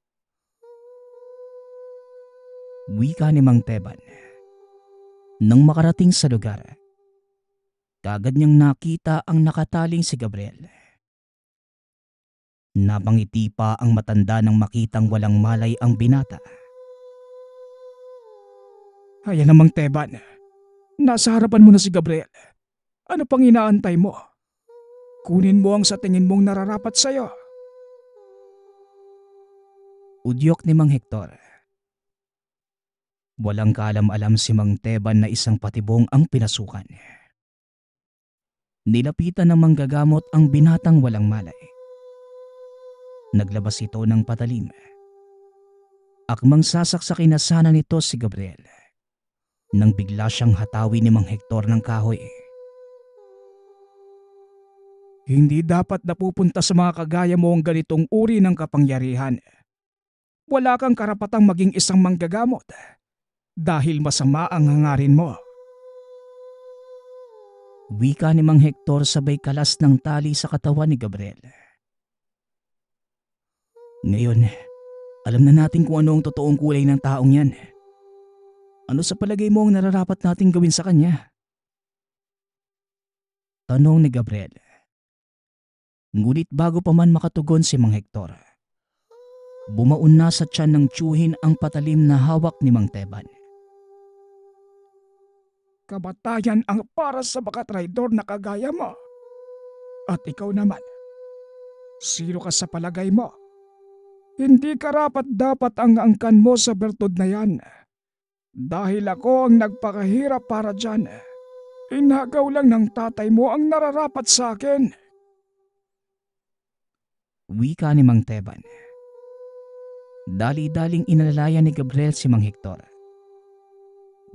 Wika ni Mang Teban. Nang makarating sa lugar, kagad niyang nakita ang nakataling si Gabriel. Napangiti pa ang matanda nang makitang walang malay ang binata. Ayan namang Teban, nasa harapan mo na si Gabriel. Ano pang inaantay mo? Kunin mo ang sa tingin mong nararapat sa'yo. Udyok ni Mang Hector. Walang kaalam-alam si Mang Teban na isang patibong ang pinasukan. Nilapitan ng manggagamot ang binatang walang malay. Naglabas ito ng patalim. Akmang sasaksakin na sana nito si Gabriel nang bigla siyang hatawi ni Mang Hector ng kahoy. Hindi dapat napupunta sa mga kagaya mo ang ganitong uri ng kapangyarihan. Wala kang karapatang maging isang manggagamot dahil masama ang hangarin mo. Wika ni Mang Hector sabay kalas ng tali sa katawan ni Gabriel. Ngayon, alam na natin kung ano ang totoong kulay ng taong yan. Ano sa palagay mo ang nararapat nating gawin sa kanya? Tanong ni Gabriel. Ngunit bago pa man makatugon si Mang Hector, bumaon na sa tiyan ng tiyuhin ang patalim na hawak ni Mang Teban. Kamatayan ang para sa mga traidor na kagaya mo. At ikaw naman, sino ka sa palagay mo? Hindi karapat dapat ang angkan mo sa bertud na yan. Dahil ako ang nagpakahirap para dyan. Inagaw lang ng tatay mo ang nararapat sa akin. Wika ni Mang Teban. Dali-daling inalalayan ni Gabriel si Mang Hector.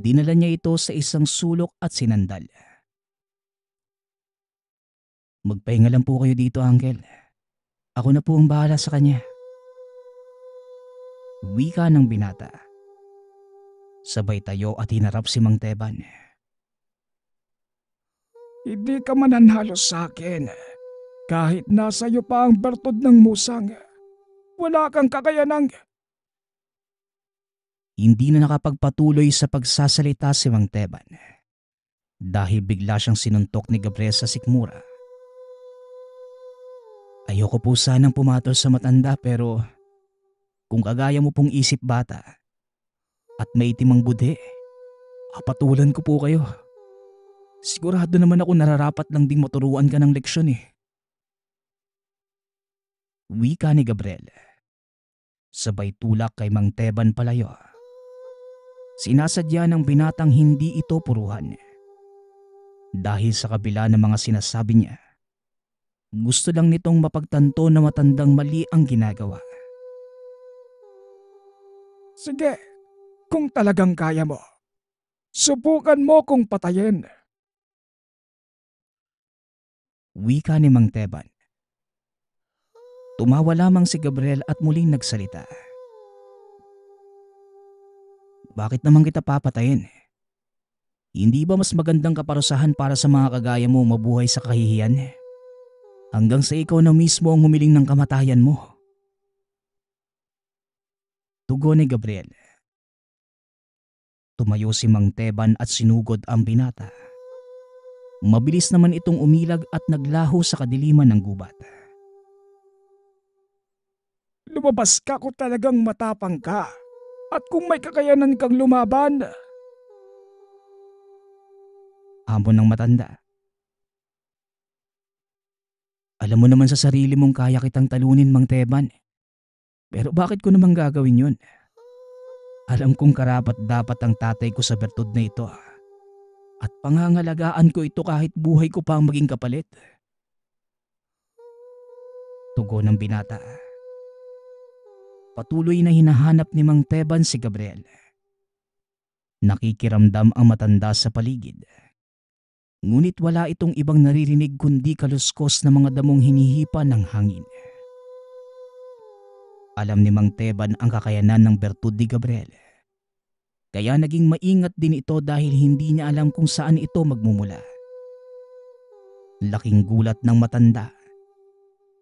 Dinala niya ito sa isang sulok at sinandal. Magpahinga lang po kayo dito, Uncle. Ako na po ang bahala sa kanya. Wika ng binata. Sabay tayo at hinarap si Mang Teban. Hindi ka mananalo sa akin. Kahit nasa iyo pa ang bertud ng musang. Wala kang kakayanang. Hindi na nakapagpatuloy sa pagsasalita si Mang Teban dahil bigla siyang sinuntok ni Gabriel sa sikmura. Ayoko po sanang pumatol sa matanda pero kung kagaya mo pong isip bata at may itim ang budhe, papatulan ko po kayo. Sigurado naman ako nararapat lang ding maturuan ka ng leksyon eh. Wika ni Gabriel. Sabay tulak kay Mang Teban palayo. Sinasadya ng binatang hindi ito puruhan. Dahil sa kabila ng mga sinasabi niya, gusto lang nitong mapagtanto na matandang mali ang ginagawa. Sige, kung talagang kaya mo, subukan mo kung patayin. Wika ni Mang Teban. Tumawa lamang si Gabriel at muling nagsalita. Bakit naman kita papatayin? Hindi ba mas magandang kaparusahan para sa mga kagaya mo mabuhay sa kahihiyan? Hanggang sa ikaw na mismo ang humiling ng kamatayan mo. Tugon ni Gabriel. Tumayo si Mang Teban at sinugod ang binata. Mabilis naman itong umilag at naglaho sa kadiliman ng gubat. Lumabas ka kung talagang matapang ka. At kung may kakayanan kang lumaban. Hamon ng matanda. Alam mo naman sa sarili mong kaya kitang talunin, Mang Teban. Pero bakit ko naman gagawin yun? Alam kong karapat dapat ang tatay ko sa bertud na ito. At pangangalagaan ko ito kahit buhay ko pa ang maging kapalit. Tugon ng binata. Patuloy na hinahanap ni Mang Teban si Gabriel. Nakikiramdam ang matanda sa paligid. Ngunit wala itong ibang naririnig kundi kaluskos na mga damong hinihipa ng hangin. Alam ni Mang Teban ang kakayanan ng bertud ni Gabriel. Kaya naging maingat din ito dahil hindi niya alam kung saan ito magmumula. Laking gulat ng matanda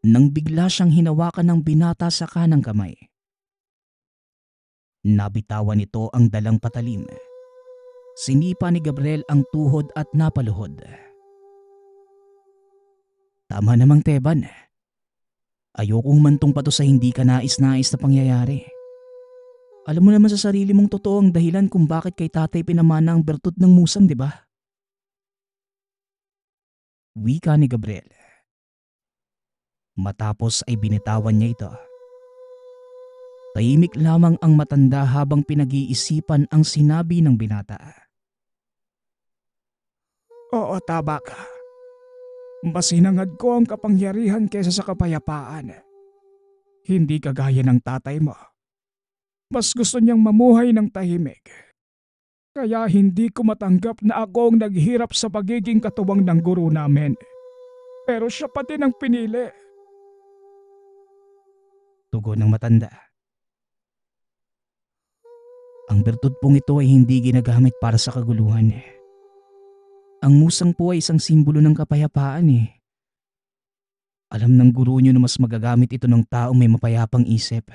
nang bigla siyang hinawakan ng binata sa kanang kamay. Nabitawan nito ang dalang patalim. Sinipa ni Gabriel ang tuhod at napaluhod. Tama namang Teban. Ayokong humantong pa to sa hindi ka nais-nais na pangyayari. Alam mo naman sa sarili mong totoo ang dahilan kung bakit kay tatay pinamana ang bertud ng musang, di ba? Wika ni Gabriel. Matapos ay binitawan niya ito. Tahimik lamang ang matanda habang pinag-iisipan ang sinabi ng binata. Oo, tama ka. Mas hinangad ko ang kapangyarihan kaysa sa kapayapaan. Hindi kagaya ng tatay mo. Mas gusto niyang mamuhay ng tahimik. Kaya hindi ko matanggap na ako ang naghirap sa pagiging katuwang ng guro namin. pero siya pa din ang pinili. Tugon ng matanda. Ang bertud pong ito ay hindi ginagamit para sa kaguluhan. Ang musang po ay isang simbolo ng kapayapaan eh. Alam ng guro niyo na mas magagamit ito ng taong may mapayapang isip.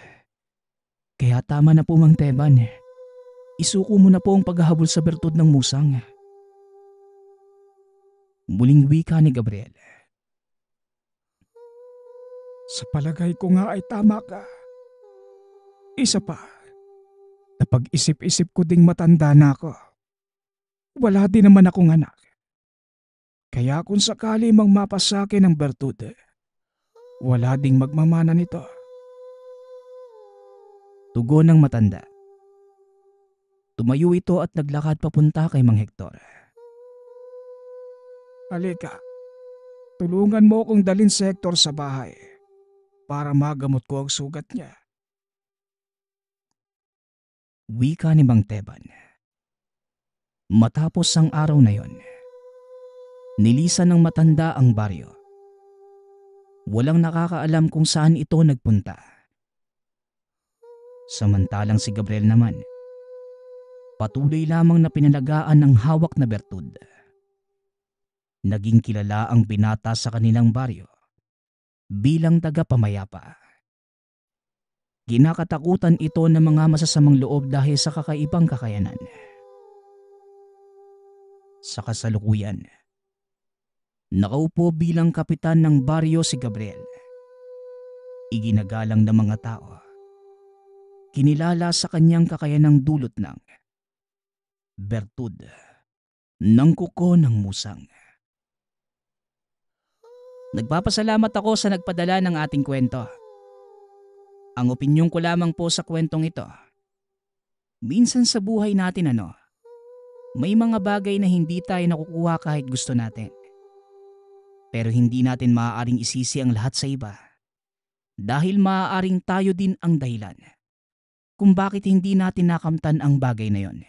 Kaya tama na po Mang Teban. Isuko mo na po ang paghahabol sa bertud ng musang. Muling wika ni Gabriel. Sa palagay ko nga ay tama ka. Isa pa, napag-isip-isip ko ding matanda na ako. Wala din naman akong anak. Kaya kung sakali mang mapasakin ang bertud, wala ding magmamana nito. Tugon ng matanda. Tumayo ito at naglakad papunta kay Mang Hector. Halika, tulungan mo akong dalhin si Hector sa bahay para magamot ko ang sugat niya. Wika ni Mang Teban. Matapos ang araw na yon, nilisan ng matanda ang baryo. Walang nakakaalam kung saan ito nagpunta. Samantalang si Gabriel naman, patuloy lamang na pinalagaan ng hawak na bertud. Naging kilala ang binata sa kanilang baryo bilang tagapamayapa. Kinakatakutan ito ng mga masasamang loob dahil sa kakaibang kakayanan. Sa kasalukuyan, nakaupo bilang kapitan ng baryo si Gabriel. Iginagalang ng mga tao. Kinilala sa kanyang kakayanang dulot ng bertud ng kuko ng musang. Nagpapasalamat ako sa nagpadala ng ating kwento. Ang opinyon ko lamang po sa kwentong ito, minsan sa buhay natin may mga bagay na hindi tayo nakukuha kahit gusto natin. Pero hindi natin maaaring isisi ang lahat sa iba dahil maaaring tayo din ang dahilan kung bakit hindi natin nakamtan ang bagay na yon.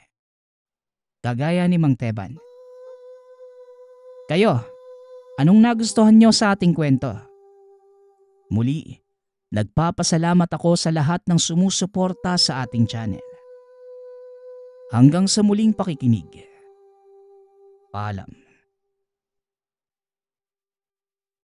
Kagaya ni Mang Teban. Kayo, anong nagustuhan nyo sa ating kwento? Muli, nagpapasalamat ako sa lahat ng sumusuporta sa ating channel. Hanggang sa muling pakikinig. Paalam.